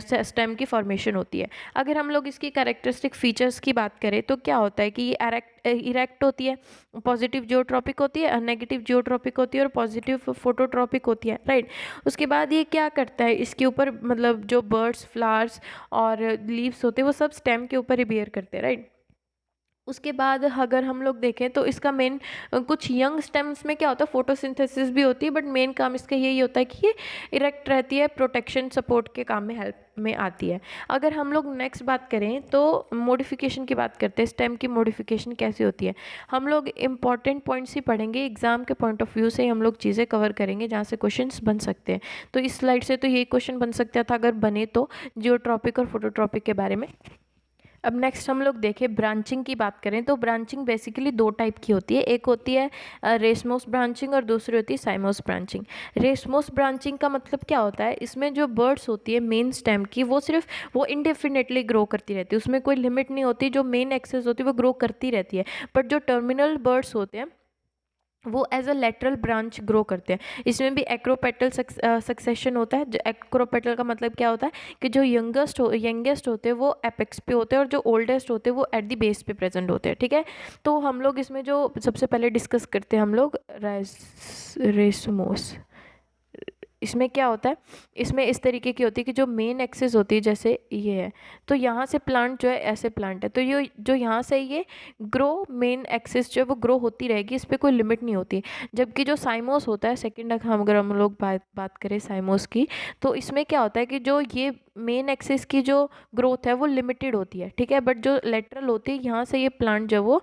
स्टेम की फॉर्मेशन होती है। अगर हम लोग इसकी कैरेक्टरिस्टिक फीचर्स की बात करें तो क्या होता है कि ये इरेक्ट होती है, पॉजिटिव जियोट्रॉपिक होती है, नेगेटिव जियोट्रॉपिक होती है और पॉजिटिव फोटोट्रॉपिक होती है, राइट। उसके बाद ये क्या करता है, इसके ऊपर मतलब जो बर्ड्स, फ्लावर्स और लीव्स होते हैं वो सब स्टेम के ऊपर ही बियर करते हैं, राइट। उसके बाद अगर हम लोग देखें तो इसका मेन कुछ यंग स्टेम्स में क्या होता है, फोटोसिंथेसिस भी होती है, बट मेन काम इसका यही होता है कि ये इरेक्ट रहती है, प्रोटेक्शन सपोर्ट के काम में हेल्प में आती है। अगर हम लोग नेक्स्ट बात करें तो मॉडिफिकेशन की बात करते हैं, स्टेम की मॉडिफिकेशन कैसी होती है। हम लोग इंपॉर्टेंट पॉइंट्स ही पढ़ेंगे, एग्जाम के पॉइंट ऑफ व्यू से हम लोग चीज़ें कवर करेंगे जहाँ से क्वेश्चंस बन सकते हैं। तो इस स्लाइड से तो यही क्वेश्चन बन सकता था अगर बने तो, जियोट्रॉपिक और फोटोट्रॉपिक के बारे में। अब नेक्स्ट हम लोग देखें ब्रांचिंग की बात करें तो ब्रांचिंग बेसिकली दो टाइप की होती है, एक होती है रेसमोस ब्रांचिंग और दूसरी होती है साइमोस ब्रांचिंग। रेसमोस ब्रांचिंग का मतलब क्या होता है, इसमें जो बर्ड्स होती है मेन स्टेम की वो इंडेफिनेटली ग्रो करती रहती है, उसमें कोई लिमिट नहीं होती, जो मेन एक्सेस होती है वो ग्रो करती रहती है। बट जो टर्मिनल बर्ड्स होते हैं वो as a lateral branch grow करते हैं। इसमें भी एक्रोपेटल सक्सेशन होता है। जो एक्रोपेटल का मतलब क्या होता है कि जो यंगेस्ट होते हैं वो एपेक्स पे होते हैं और जो ओल्डेस्ट होते हैं वो एट द बेस पे प्रेजेंट होते हैं, ठीक है। तो हम लोग इसमें जो सबसे पहले डिस्कस करते हैं हम लोग रेसमोस इसमें क्या होता है, इसमें इस तरीके की होती है कि जो मेन एक्सिस होती है जैसे ये है, तो यहाँ से प्लांट जो है ऐसे प्लांट है, तो ये जो यहाँ से ये ग्रो मेन एक्सिस जो है वो ग्रो होती रहेगी, इस पर कोई लिमिट नहीं होती। जबकि जो साइमोस होता है सेकेंड, अगर हम लोग बात करें साइमोस की, तो इसमें क्या होता है कि जो ये मेन एक्सिस की जो ग्रोथ है वो लिमिटेड होती है, ठीक है, बट जो लेटरल होती है यहाँ से ये प्लांट जो वो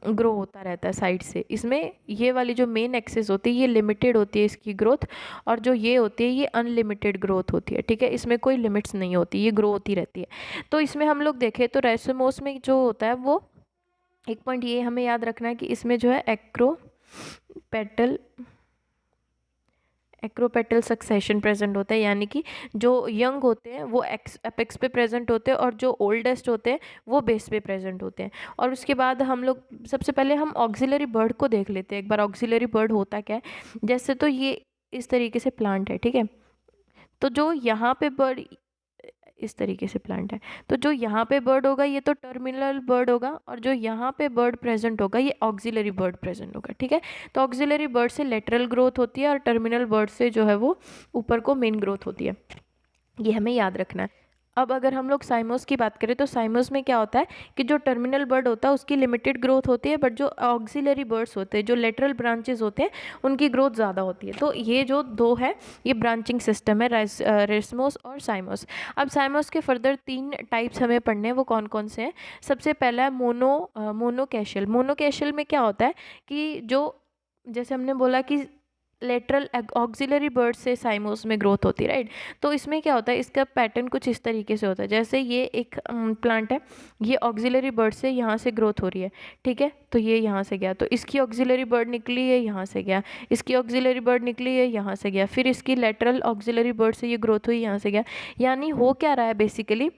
ग्रो होता रहता है साइड से। इसमें ये वाली जो मेन एक्सिस होती है ये लिमिटेड होती है इसकी ग्रोथ, और जो ये होती है ये अनलिमिटेड ग्रोथ होती है, ठीक है, इसमें कोई लिमिट्स नहीं होती, ये ग्रो होती रहती है। तो इसमें हम लोग देखें तो रेसोमोस में जो होता है वो एक पॉइंट ये हमें याद रखना है कि इसमें जो है एक्रोपेटल सक्सेशन प्रेजेंट होता है, यानी कि जो यंग होते हैं वो एपेक्स पे प्रेजेंट होते हैं और जो ओल्डेस्ट होते हैं वो बेस पे प्रेजेंट होते हैं। और उसके बाद हम लोग सबसे पहले हम ऑक्सिलरी बर्ड को देख लेते हैं एक बार, ऑक्सिलरी बर्ड होता क्या है। जैसे तो ये इस तरीके से प्लांट है, ठीक है, तो जो यहाँ पे बर्ड इस तरीके से प्लांट है, तो जो यहाँ पे बर्ड होगा ये तो टर्मिनल बर्ड होगा, और जो यहाँ पे बर्ड प्रेजेंट होगा ये ऑक्सिलरी बर्ड प्रेजेंट होगा, ठीक है। तो ऑक्सिलरी बर्ड से लेटरल ग्रोथ होती है और टर्मिनल बर्ड से जो है वो ऊपर को मेन ग्रोथ होती है, ये हमें याद रखना है। अब अगर हम लोग साइमोस की बात करें तो साइमोस में क्या होता है कि जो टर्मिनल बर्ड होता है उसकी लिमिटेड ग्रोथ होती है, बट जो ऑक्सिलरी बर्ड्स होते हैं, जो लेटरल ब्रांचेस होते हैं, उनकी ग्रोथ ज़्यादा होती है। तो ये जो दो है ये ब्रांचिंग सिस्टम है, रेसमोस और साइमोस। अब साइमोस के फर्दर 3 टाइप्स हमें पढ़ने हैं, वो कौन कौन से हैं। सबसे पहला है मोनोकैशियल। मोनोकैशियल में क्या होता है कि जो जैसे हमने बोला कि लेटरल ऑक्सिलरी बर्ड से साइमोस में ग्रोथ होती है, राइट। तो इसमें क्या होता है, इसका पैटर्न कुछ इस तरीके से होता है, जैसे ये एक प्लांट है, ये ऑक्सिलरी बर्ड से यहाँ से ग्रोथ हो रही है, ठीक है, तो ये यहाँ से गया, तो इसकी ऑक्सिलरी बर्ड निकली है यहाँ से गया, इसकी ऑक्सिलरी बर्ड निकली है यहाँ से गया, फिर इसकी लेटरल ऑक्सिलरी बर्ड से ये ग्रोथ हुई यहाँ से गया। यानी हो क्या रहा है बेसिकली,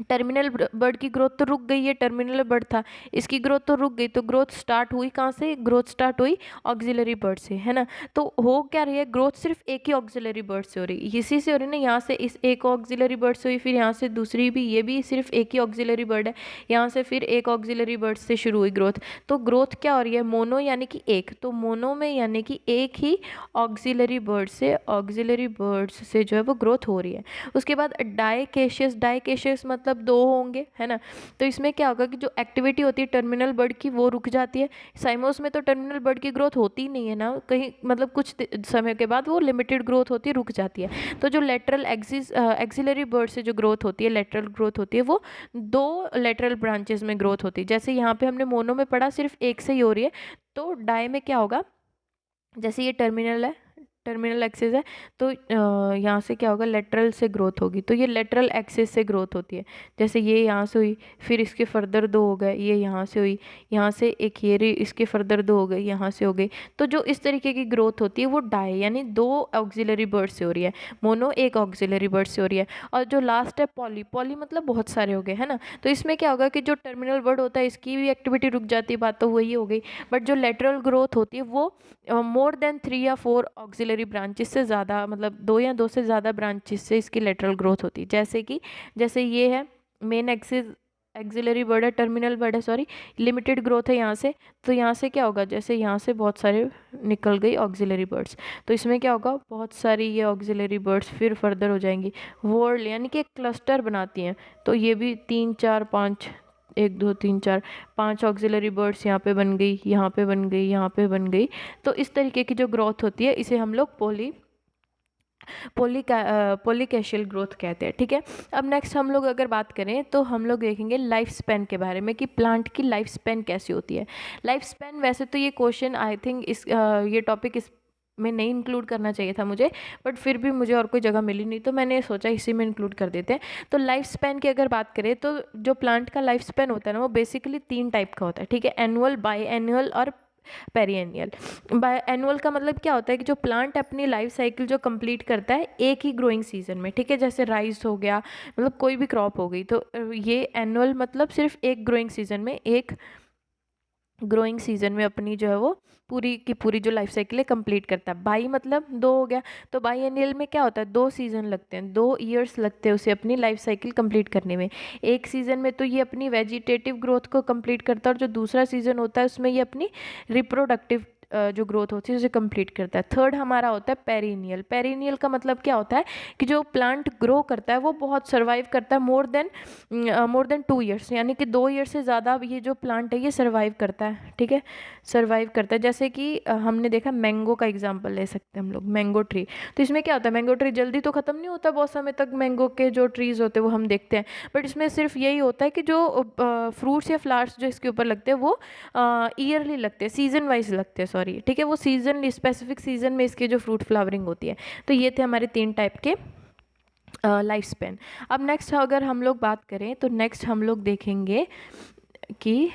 टर्मिनल बर्ड की ग्रोथ तो रुक गई है, टर्मिनल बर्ड था, इसकी ग्रोथ तो रुक गई, तो ग्रोथ स्टार्ट हुई कहाँ से, ग्रोथ स्टार्ट हुई ऑक्सिलरी बर्ड से, है ना। तो हो क्या रही है, ग्रोथ सिर्फ एक ही ऑक्सिलरी बर्ड से हो रही है, इसी से हो रही है ना, यहाँ से इस एक ऑक्सिलरी बर्ड से हुई, फिर यहाँ से दूसरी भी, ये भी सिर्फ एक ही ऑक्सिलरी बर्ड है, यहाँ से फिर एक ऑक्सिलरी बर्ड से शुरू हुई ग्रोथ। तो ग्रोथ क्या हो रही है, मोनो यानी कि एक, तो मोनो में यानी कि एक ही ऑक्सिलरी बर्ड से जो है वो ग्रोथ हो रही है। उसके बाद डाइकेशियस मतलब 2 होंगे, है ना। तो इसमें क्या होगा कि जो एक्टिविटी होती है टर्मिनल बर्ड की वो रुक जाती है। साइमोस में तो टर्मिनल बर्ड की ग्रोथ होती ही नहीं है ना, कहीं मतलब कुछ समय के बाद वो लिमिटेड ग्रोथ होती है, रुक जाती है। तो जो लेटरल एक्सिलरी बर्ड से जो ग्रोथ होती है, लेटरल ग्रोथ होती है, वो 2 लेटरल ब्रांचेस में ग्रोथ होती है। जैसे यहाँ पे हमने मोनो में पढ़ा सिर्फ एक से ही हो रही है, तो डाई में क्या होगा, जैसे ये टर्मिनल है, टर्मिनल एक्सिस है, तो यहाँ से क्या होगा, लेटरल से ग्रोथ होगी, तो ये लेटरल एक्सिस से ग्रोथ होती है। जैसे ये यहाँ से हुई, फिर इसके फर्दर 2 हो गए, ये यहाँ से हुई, यहाँ से एक ये इसके फर्दर 2 हो गए, यहाँ से हो गई। तो जो इस तरीके की ग्रोथ होती है वो डाई यानी 2 ऑक्सिलरी बर्ड से हो रही है, मोनो एक ऑक्सिलरी बर्ड से हो रही है। और जो लास्ट है पॉली मतलब बहुत सारे हो गए, है ना। तो इसमें क्या होगा कि जो टर्मिनल बर्ड होता है इसकी भी एक्टिविटी रुक जाती है, बात तो वही हो गई, बट जो लेटरल ग्रोथ होती है वो मोर देन 3 या 4 ऑक्सिलरी ब्रांचेस से ज़्यादा, मतलब 2 या 2 से ज़्यादा ब्रांचेस से इसकी लेटरल ग्रोथ होती है। जैसे ये है मेन एक्सिस, एक्सिलरी बर्ड है, टर्मिनल बर्ड है, सॉरी, लिमिटेड ग्रोथ है यहाँ से, तो यहाँ से क्या होगा, जैसे यहाँ से बहुत सारे निकल गई ऑक्सिलरी बर्ड्स, तो इसमें क्या होगा, बहुत सारी ये ऑक्सिलरी बर्ड्स फिर फर्दर हो जाएंगी, वर्ल्ड यानी कि एक क्लस्टर बनाती हैं। तो ये भी 3 4 5 1 2 3 4 5 ऑक्सिलरी बर्ड्स यहाँ पे बन गई, यहाँ पे बन गई, यहाँ पे बन गई। तो इस तरीके की जो ग्रोथ होती है इसे हम लोग पॉलीकैशियल ग्रोथ कहते हैं, ठीक है। अब नेक्स्ट हम लोग अगर बात करें तो हम लोग देखेंगे लाइफ स्पैन के बारे में कि प्लांट की लाइफ स्पैन कैसी होती है। लाइफ स्पैन, वैसे तो ये क्वेश्चन आई थिंक ये टॉपिक इस में नहीं इंक्लूड करना चाहिए था मुझे, बट फिर भी मुझे और कोई जगह मिली नहीं, तो मैंने सोचा इसी में इंक्लूड कर देते हैं। तो लाइफ स्पैन की अगर बात करें तो जो प्लांट का लाइफ स्पैन होता है ना वो बेसिकली 3 टाइप का होता है, ठीक है, एनुअल, बाई एनुअल और पेरिएनियल। बाय एनुअल का मतलब क्या होता है कि जो प्लांट अपनी लाइफ साइकिल जो कंप्लीट करता है एक ही ग्रोइंग सीजन में, ठीक है, जैसे राइस हो गया, मतलब कोई भी क्रॉप हो गई, तो ये एनुअल मतलब सिर्फ एक ग्रोइंग सीजन में, एक ग्रोइंग सीजन में अपनी जो है वो पूरी की पूरी जो लाइफ साइकिल है कंप्लीट करता है। बाई मतलब 2 हो गया, तो बाई एनियल में क्या होता है, 2 सीजन लगते हैं, 2 ईयर्स लगते हैं उसे अपनी लाइफ साइकिल कंप्लीट करने में। एक सीजन में तो ये अपनी वेजिटेटिव ग्रोथ को कंप्लीट करता है, और जो दूसरा सीजन होता है उसमें ये अपनी रिप्रोडक्टिव जो ग्रोथ होती है उसे कंप्लीट करता है। थर्ड हमारा होता है पेरिनियल। पेरिनियल का मतलब क्या होता है कि जो प्लांट ग्रो करता है वो बहुत सर्वाइव करता है मोर देन 2 ईयर्स, यानी कि 2 ईयर से ज़्यादा ये जो प्लांट है ये सर्वाइव करता है, ठीक है, सर्वाइव करता है। जैसे कि हमने देखा मैंगो का एग्जाम्पल ले सकते हैं हम लोग, मैंगो ट्री। तो इसमें क्या होता है, मैंगो ट्री जल्दी तो ख़त्म नहीं होता, बहुत समय तक मैंगो के जो ट्रीज़ होते हैं वो हम देखते हैं, बट इसमें सिर्फ यही होता है कि जो फ्रूट्स या फ्लावर्स जो इसके ऊपर लगते हैं वो ईयरली लगते हैं, सीजन वाइज लगते हैं, सॉरी, ठीक है, वो सीजन, स्पेसिफिक सीजन में इसकी जो फ्रूट फ्लावरिंग होती है। तो ये थे हमारे 3 टाइप के लाइफ स्पेन। अब नेक्स्ट अगर हम लोग बात करें तो नेक्स्ट हम लोग देखेंगे कि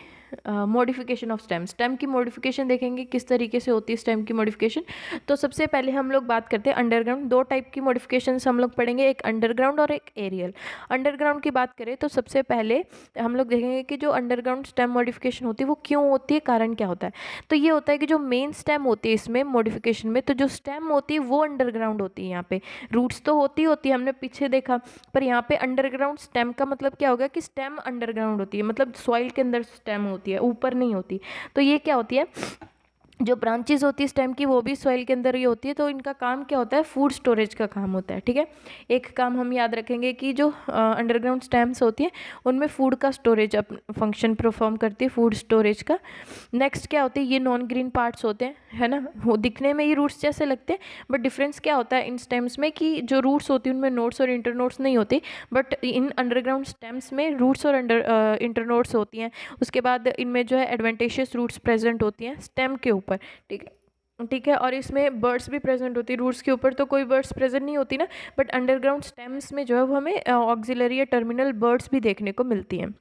मॉडिफिकेशन ऑफ स्टेम। स्टेम की मॉडिफिकेशन देखेंगे किस तरीके से होती है स्टेम की मॉडिफिकेशन। तो सबसे पहले हम लोग बात करते हैं अंडरग्राउंड। 2 टाइप की मॉडिफिकेशंस हम लोग पढ़ेंगे, एक अंडरग्राउंड और एक एरियल। अंडरग्राउंड की बात करें तो सबसे पहले हम लोग देखेंगे कि जो अंडरग्राउंड स्टेम मॉडिफिकेशन होती है वो क्यों होती है, कारण क्या होता है। तो ये होता है कि जो मेन स्टेम होती है इसमें मॉडिफिकेशन में, तो जो स्टेम होती है वो अंडरग्राउंड होती है। यहाँ पे रूट्स तो होती है, हमने पीछे देखा, पर यहाँ पे अंडरग्राउंड स्टेम का मतलब क्या होगा कि स्टेम अंडरग्राउंड होती है, मतलब सॉइल के अंदर स्टेम होती है, ऊपर नहीं होती। तो ये क्या होती है, जो ब्रांचेस होती है स्टेम की वो भी सॉइल के अंदर ही होती है। तो इनका काम क्या होता है, फूड स्टोरेज का काम होता है, ठीक है। एक काम हम याद रखेंगे कि जो अंडरग्राउंड स्टेम्स होती है उनमें फूड का स्टोरेज फंक्शन परफॉर्म करती है, फूड स्टोरेज का। नेक्स्ट क्या होती है, ये नॉन ग्रीन पार्ट्स होते हैं, है ना, वो दिखने में ही रूट्स जैसे लगते हैं, बट डिफरेंस क्या होता है इन स्टेम्स में कि जो रूट्स होती है उनमें नोड्स और इंटरनोड्स नहीं होती, बट इन अंडरग्राउंड स्टेम्स में रूट्स और इंटरनोड्स होती हैं। उसके बाद इनमें जो है एडवेंटेशियस रूट्स प्रेजेंट होती हैं स्टेम के ऊपर, ठीक है, ठीक है। और इसमें बर्ड्स भी प्रेजेंट होती है, रूट्स के ऊपर तो कोई बर्ड्स प्रेजेंट नहीं होती ना, बट अंडरग्राउंड स्टेम्स में जो है वो हमें ऑक्सिलरी या टर्मिनल बर्ड्स भी देखने को मिलती हैं।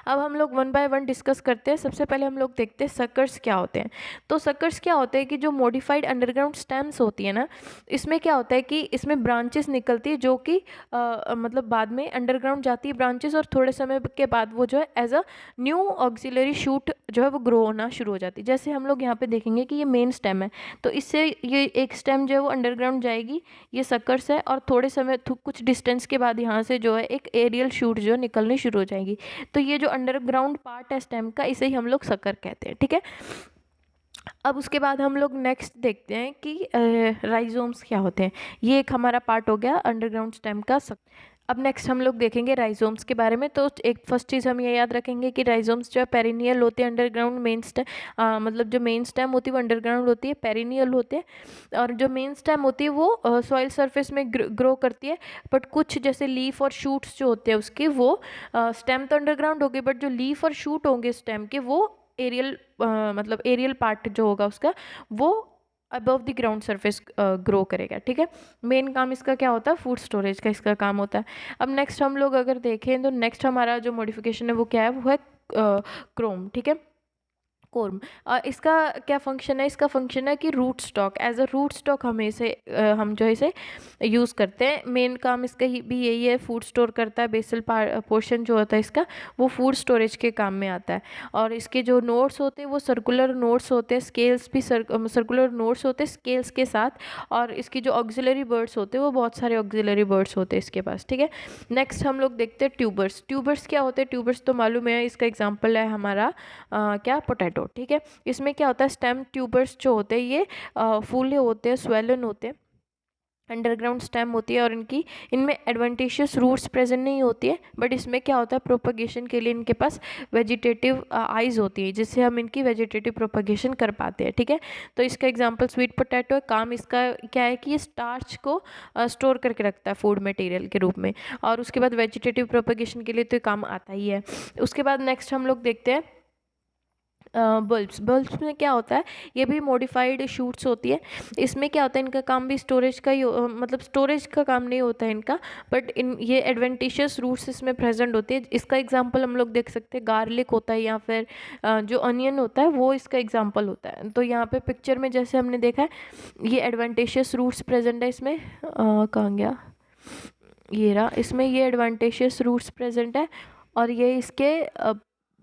अब हम लोग 1 बाय 1 डिस्कस करते हैं। सबसे पहले हम लोग देखते हैं सकर्स क्या होते हैं। तो सकर्स क्या होते हैं कि जो मॉडिफाइड अंडरग्राउंड स्टेम्स होती है ना, इसमें क्या होता है कि इसमें ब्रांचेस निकलती है जो कि मतलब बाद में अंडरग्राउंड जाती है ब्रांचेस, और थोड़े समय के बाद वो जो है as a new axillary shoot जो है वो ग्रो होना शुरू हो जाती है। जैसे हम लोग यहाँ पे देखेंगे कि ये मेन स्टेम है, तो इससे ये एक स्टेम जो है वो अंडरग्राउंड जाएगी, ये सकर्स है, और थोड़े समय कुछ डिस्टेंस के बाद यहाँ से जो है एक एरियल शूट जो निकलनी शुरू हो जाएगी। तो ये जो अंडरग्राउंड पार्ट है स्टेम का, इसे ही हम लोग सकर कहते हैं, ठीक है। अब उसके बाद हम लोग नेक्स्ट देखते हैं कि राइजोम्स क्या होते हैं। ये एक हमारा पार्ट हो गया अंडरग्राउंड स्टेम का। अब नेक्स्ट हम लोग देखेंगे राइजोम्स के बारे में। तो एक फर्स्ट चीज़ हम ये याद रखेंगे कि राइजोम्स जो है पेरिनियल होते हैं अंडरग्राउंड, मेन स्टेम मतलब जो मेन स्टेम होती है वो अंडरग्राउंड होती है, पेरिनियल होते हैं। और जो मेन स्टेम होती है वो सॉइल सरफेस में ग्रो करती है, बट कुछ जैसे लीफ और शूट्स जो होते हैं उसके, वो स्टेम तो अंडरग्राउंड होगी, बट जो लीफ और शूट होंगे स्टेम के वो एरियल मतलब एरियल पार्ट जो होगा उसका वो above the ground surface grow करेगा, ठीक है। मेन काम इसका क्या होता है, फूड स्टोरेज का इसका काम होता है। अब नेक्स्ट हम लोग अगर देखें तो नेक्स्ट हमारा जो मॉडिफिकेशन है वो क्या है, वो है क्रोम, ठीक है, कोर्म। इसका क्या फंक्शन है, इसका फंक्शन है कि root stock, as a root stock हम इसे हम जो इसे यूज़ करते हैं। मेन काम इसका भी यही है, फूड स्टोर करता है, बेसल पोर्शन जो होता है इसका वो फूड स्टोरेज के काम में आता है। और इसके जो नोड्स होते हैं वो सर्कुलर नोड्स होते हैं, स्केल्स भी सर्कुलर नोड्स होते हैं स्केल्स के साथ। और इसकी जो ऑक्सिलरी बर्ड्स होते हैं वो बहुत सारे ऑक्सिलरी बर्ड्स होते हैं इसके पास, ठीक है। नेक्स्ट हम लोग देखते हैं ट्यूबर्स। ट्यूबर्स क्या होते हैं, ट्यूबर्स तो मालूम है, इसका एग्जाम्पल है हमारा क्या, पोटैटो, ठीक है। इसमें क्या होता है, स्टेम ट्यूबर्स जो होते हैं ये फूले होते हैं, स्वेलन होते हैं, अंडरग्राउंड स्टेम होती है, और इनमें एडवेंटिशियस रूट्स प्रेजेंट नहीं होती है, बट इसमें क्या होता है प्रोपगेशन के लिए इनके पास वेजिटेटिव आइज होती है, जिससे हम इनकी वेजिटेटिव प्रोपगेशन कर पाते हैं, ठीक है। तो इसका एग्जांपल स्वीट पोटैटो है। काम इसका क्या है कि ये स्टार्च को स्टोर करके रखता है फूड मटेरियल के रूप में, और उसके बाद वेजिटेटिव प्रोपगेशन के लिए तो ये काम आता ही है। उसके बाद नेक्स्ट हम लोग देखते हैं बल्ब्स। बल्ब्स में क्या होता है, ये भी मॉडिफाइड शूट्स होती है। इसमें क्या होता है, इनका काम भी स्टोरेज का ही मतलब स्टोरेज का काम नहीं होता है इनका, बट ये एडवेंटिशियस रूट्स इसमें प्रेजेंट होती है। इसका एग्जांपल हम लोग देख सकते हैं, गार्लिक होता है, या फिर जो अनियन होता है वो इसका एग्जाम्पल होता है। तो यहाँ पे पिक्चर में जैसे हमने देखा है, ये एडवेंटिशियस रूट्स प्रेजेंट है इसमें, कहाँ गया, ये रहा, इसमें ये एडवेंटिशियस रूट्स प्रेजेंट है, और ये इसके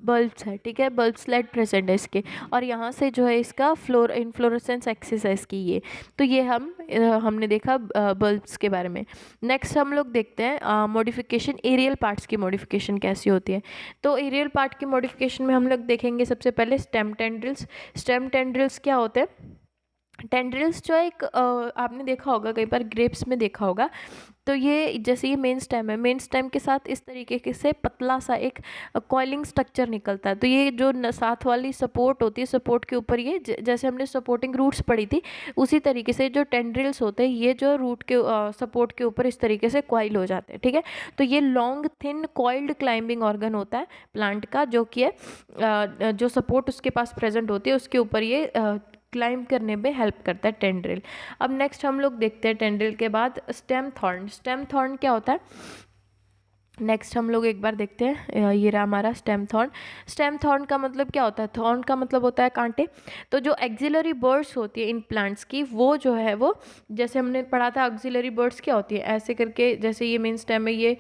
बल्ब्स है, ठीक है, बल्ब स्लेट प्रेजेंट है इसके, और यहाँ से जो है इसका इन्फ्लोरेसेंस एक्सिस है इसकी ये। तो ये हमने देखा बल्ब्स के बारे में। नेक्स्ट हम लोग देखते हैं मॉडिफिकेशन, एरियल पार्ट्स की मॉडिफिकेशन कैसी होती है। तो एरियल पार्ट की मॉडिफिकेशन में हम लोग देखेंगे सबसे पहले स्टेम टेंड्रिल्स। स्टेम टेंड्रिल्स क्या होते हैं? टेंड्रिल्स जो है एक आपने देखा होगा कई बार ग्रेप्स में देखा होगा। तो ये जैसे ये मेन स्टेम है, मेन स्टेम के साथ इस तरीके से पतला सा एक कॉइलिंग स्ट्रक्चर निकलता है। तो ये जो साथ वाली सपोर्ट होती है, सपोर्ट के ऊपर ये जैसे हमने सपोर्टिंग रूट्स पढ़ी थी, उसी तरीके से जो टेंड्रिल्स होते हैं ये जो रूट के सपोर्ट के ऊपर इस तरीके से कॉइल हो जाते हैं, ठीक है। तो ये long thin coiled climbing organ होता है प्लांट का, जो कि है जो सपोर्ट उसके पास प्रेजेंट होती है उसके ऊपर ये क्लाइंब करने में हेल्प करता है टेंड्रिल। अब नेक्स्ट हम लोग देखते हैं टेंड्रिल के बाद स्टेम थॉर्न। स्टेम थॉर्न क्या होता है? नेक्स्ट हम लोग एक बार देखते हैं, ये रहा हमारा स्टेम थॉर्न। स्टेम थॉर्न का मतलब क्या होता है? थॉर्न का मतलब होता है कांटे। तो जो एक्सिलरी बर्ड्स होती है इन प्लांट्स की, वो जो है वो जैसे हमने पढ़ा था ऑक्सिलरी बर्ड्स क्या होती है, ऐसे करके जैसे ये मेन स्टेम है, ये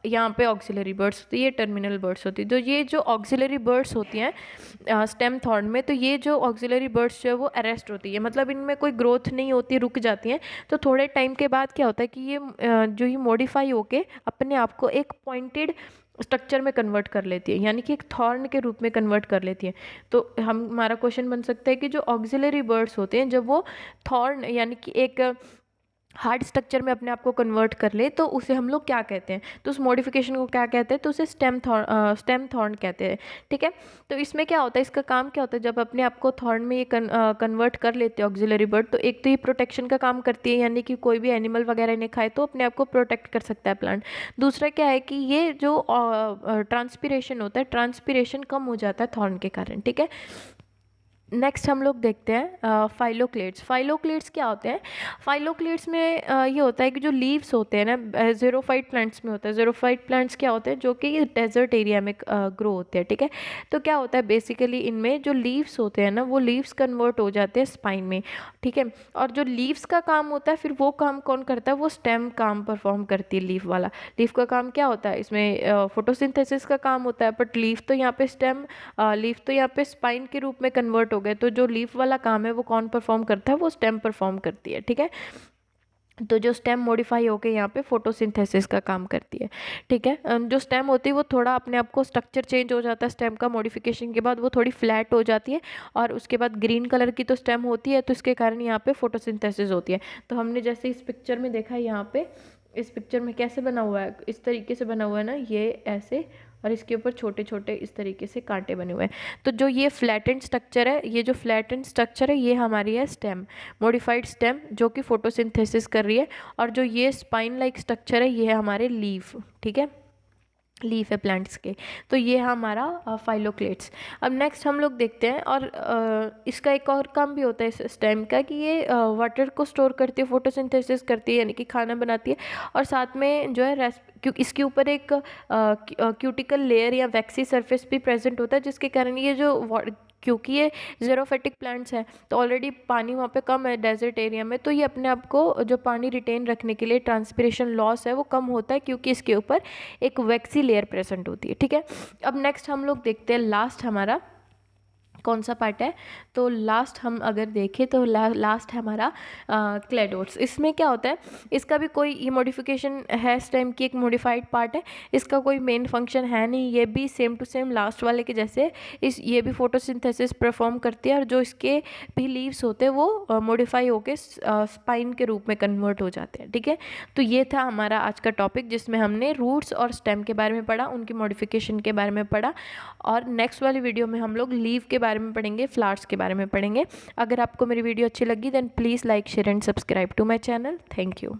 यहाँ पे ऑक्सिलरी बर्ड्स होती है, ये टर्मिनल बर्ड्स होती है। तो ये जो ऑक्सिलरी बर्ड्स होती हैं स्टेम थॉर्न में, तो ये जो ऑक्सिलरी बर्ड्स जो है वो अरेस्ट होती है, मतलब इनमें कोई ग्रोथ नहीं होती, रुक जाती हैं। तो थोड़े टाइम के बाद क्या होता है कि ये जो ये मॉडिफाई होके अपने आप को एक पॉइंटेड स्ट्रक्चर में कन्वर्ट कर लेती है, यानी कि एक थॉर्न के रूप में कन्वर्ट कर लेती है। तो हमारा क्वेश्चन बन सकता है कि जो ऑक्सिलरी बर्ड्स होते हैं, जब वो थॉर्न यानी कि एक हार्ड स्ट्रक्चर में अपने आप को कन्वर्ट कर ले, तो उसे हम लोग क्या कहते हैं? तो उस मॉडिफिकेशन को क्या कहते हैं? तो उसे स्टेम थॉर्न कहते हैं, ठीक है। तो इसमें क्या होता है, इसका काम क्या होता है? जब अपने आप को थॉर्न में ये कन्वर्ट कर लेते हैं ऑक्सिलरी बर्ड, तो एक तो ये प्रोटेक्शन का काम करती है, यानी कि कोई भी एनिमल वगैरह इन्हें खाए तो अपने आप को प्रोटेक्ट कर सकता है प्लांट। दूसरा क्या है कि ये जो ट्रांसपीरेशन होता है, ट्रांसपीरेशन कम हो जाता है थॉर्न के कारण, ठीक है। नेक्स्ट हम लोग देखते हैं फाइलोक्लेट्स। फाइलोक्लेट्स क्या होते हैं? फाइलोक्लेट्स में ये होता है कि जो लीव्स होते हैं ना, ज़ेरोफाइट प्लांट्स में होता है। ज़ेरोफाइट प्लांट्स क्या होते हैं? जो कि डेजर्ट एरिया में ग्रो होते हैं, ठीक है। तो क्या होता है बेसिकली, इनमें जो लीव्स होते हैं ना, वो लीव्स कन्वर्ट हो जाते हैं स्पाइन में, ठीक है। और जो लीव्स का काम होता है, फिर वो काम कौन करता है? वो स्टेम काम परफॉर्म करती है, लीफ वाला। लीफ का काम क्या होता है? इसमें फोटोसिंथेसिस का काम होता है, बट लीफ तो यहाँ पे लीफ तो यहाँ पे स्पाइन के रूप में कन्वर्ट हो गए। तो जो लीफ वाला काम है वो कौन परफॉर्म करता है? वो स्टेम परफॉर्म करती है, ठीक है। तो जो स्टेम मॉडिफाई होकर यहाँ पे फोटोसिंथेसिस का काम करती है, ठीक है। जो स्टेम होती है वो थोड़ा अपने आप को स्ट्रक्चर चेंज हो जाता है स्टेम का मॉडिफिकेशन के बाद, वो थोड़ी फ्लैट हो जाती है, और उसके बाद ग्रीन कलर की तो स्टेम होती है, तो इसके कारण यहाँ पे फोटोसिंथेसिस होती है। तो हमने जैसे इस पिक्चर में देखा है, यहाँ पे इस पिक्चर में कैसे बना हुआ है, इस तरीके से बना हुआ है ना, ये ऐसे, और इसके ऊपर छोटे छोटे इस तरीके से कांटे बने हुए हैं। तो जो ये फ्लैटेंड स्ट्रक्चर है, ये जो फ्लैटेंड स्ट्रक्चर है, ये हमारी है स्टेम, मॉडिफाइड स्टेम, जो कि फोटोसिंथेसिस कर रही है। और जो ये स्पाइन लाइक स्ट्रक्चर है, ये है हमारे लीफ, ठीक है, लीफ है प्लांट्स के। तो ये है हमारा फाइलोक्लेट्स। अब नेक्स्ट हम लोग देखते हैं, और इसका एक और काम भी होता है इस स्टेम का, कि ये वाटर को स्टोर करती है, फोटोसिंथेसिस करती है, यानी कि खाना बनाती है, और साथ में जो है क्योंकि इसके ऊपर एक क्यूटिकल लेयर या वैक्सी सरफेस भी प्रेजेंट होता है, जिसके कारण ये जो क्योंकि ये ज़ेरोफिटिक प्लांट्स हैं, तो ऑलरेडी पानी वहाँ पे कम है डेजर्ट एरिया में, तो ये अपने आप को जो पानी रिटेन रखने के लिए ट्रांसपिरेशन लॉस है वो कम होता है, क्योंकि इसके ऊपर एक वैक्सी लेयर प्रेजेंट होती है, ठीक है। अब नेक्स्ट हम लोग देखते हैं लास्ट हमारा कौन सा पार्ट है। तो लास्ट हम अगर देखें तो लास्ट है हमारा क्लेडोट्स। इसमें क्या होता है, इसका भी कोई ये मॉडिफिकेशन है, स्टेम की एक मॉडिफाइड पार्ट है, इसका कोई मेन फंक्शन है नहीं, ये भी सेम टू सेम लास्ट वाले के जैसे ये भी फोटोसिंथेसिस परफॉर्म करती है, और जो इसके भी लीव्स होते हैं वो मॉडिफाई होके स्पाइन के रूप में कन्वर्ट हो जाते हैं, ठीक है। तो ये था हमारा आज का टॉपिक, जिसमें हमने रूट्स और स्टेम के बारे में पढ़ा, उनकी मॉडिफिकेशन के बारे में पढ़ा, और नेक्स्ट वाली वीडियो में हम लोग लीव के बारे में पढ़ेंगे, फ्लावर्स के बारे में पढ़ेंगे। अगर आपको मेरी वीडियो अच्छी लगी then please like share and subscribe to my channel. Thank you.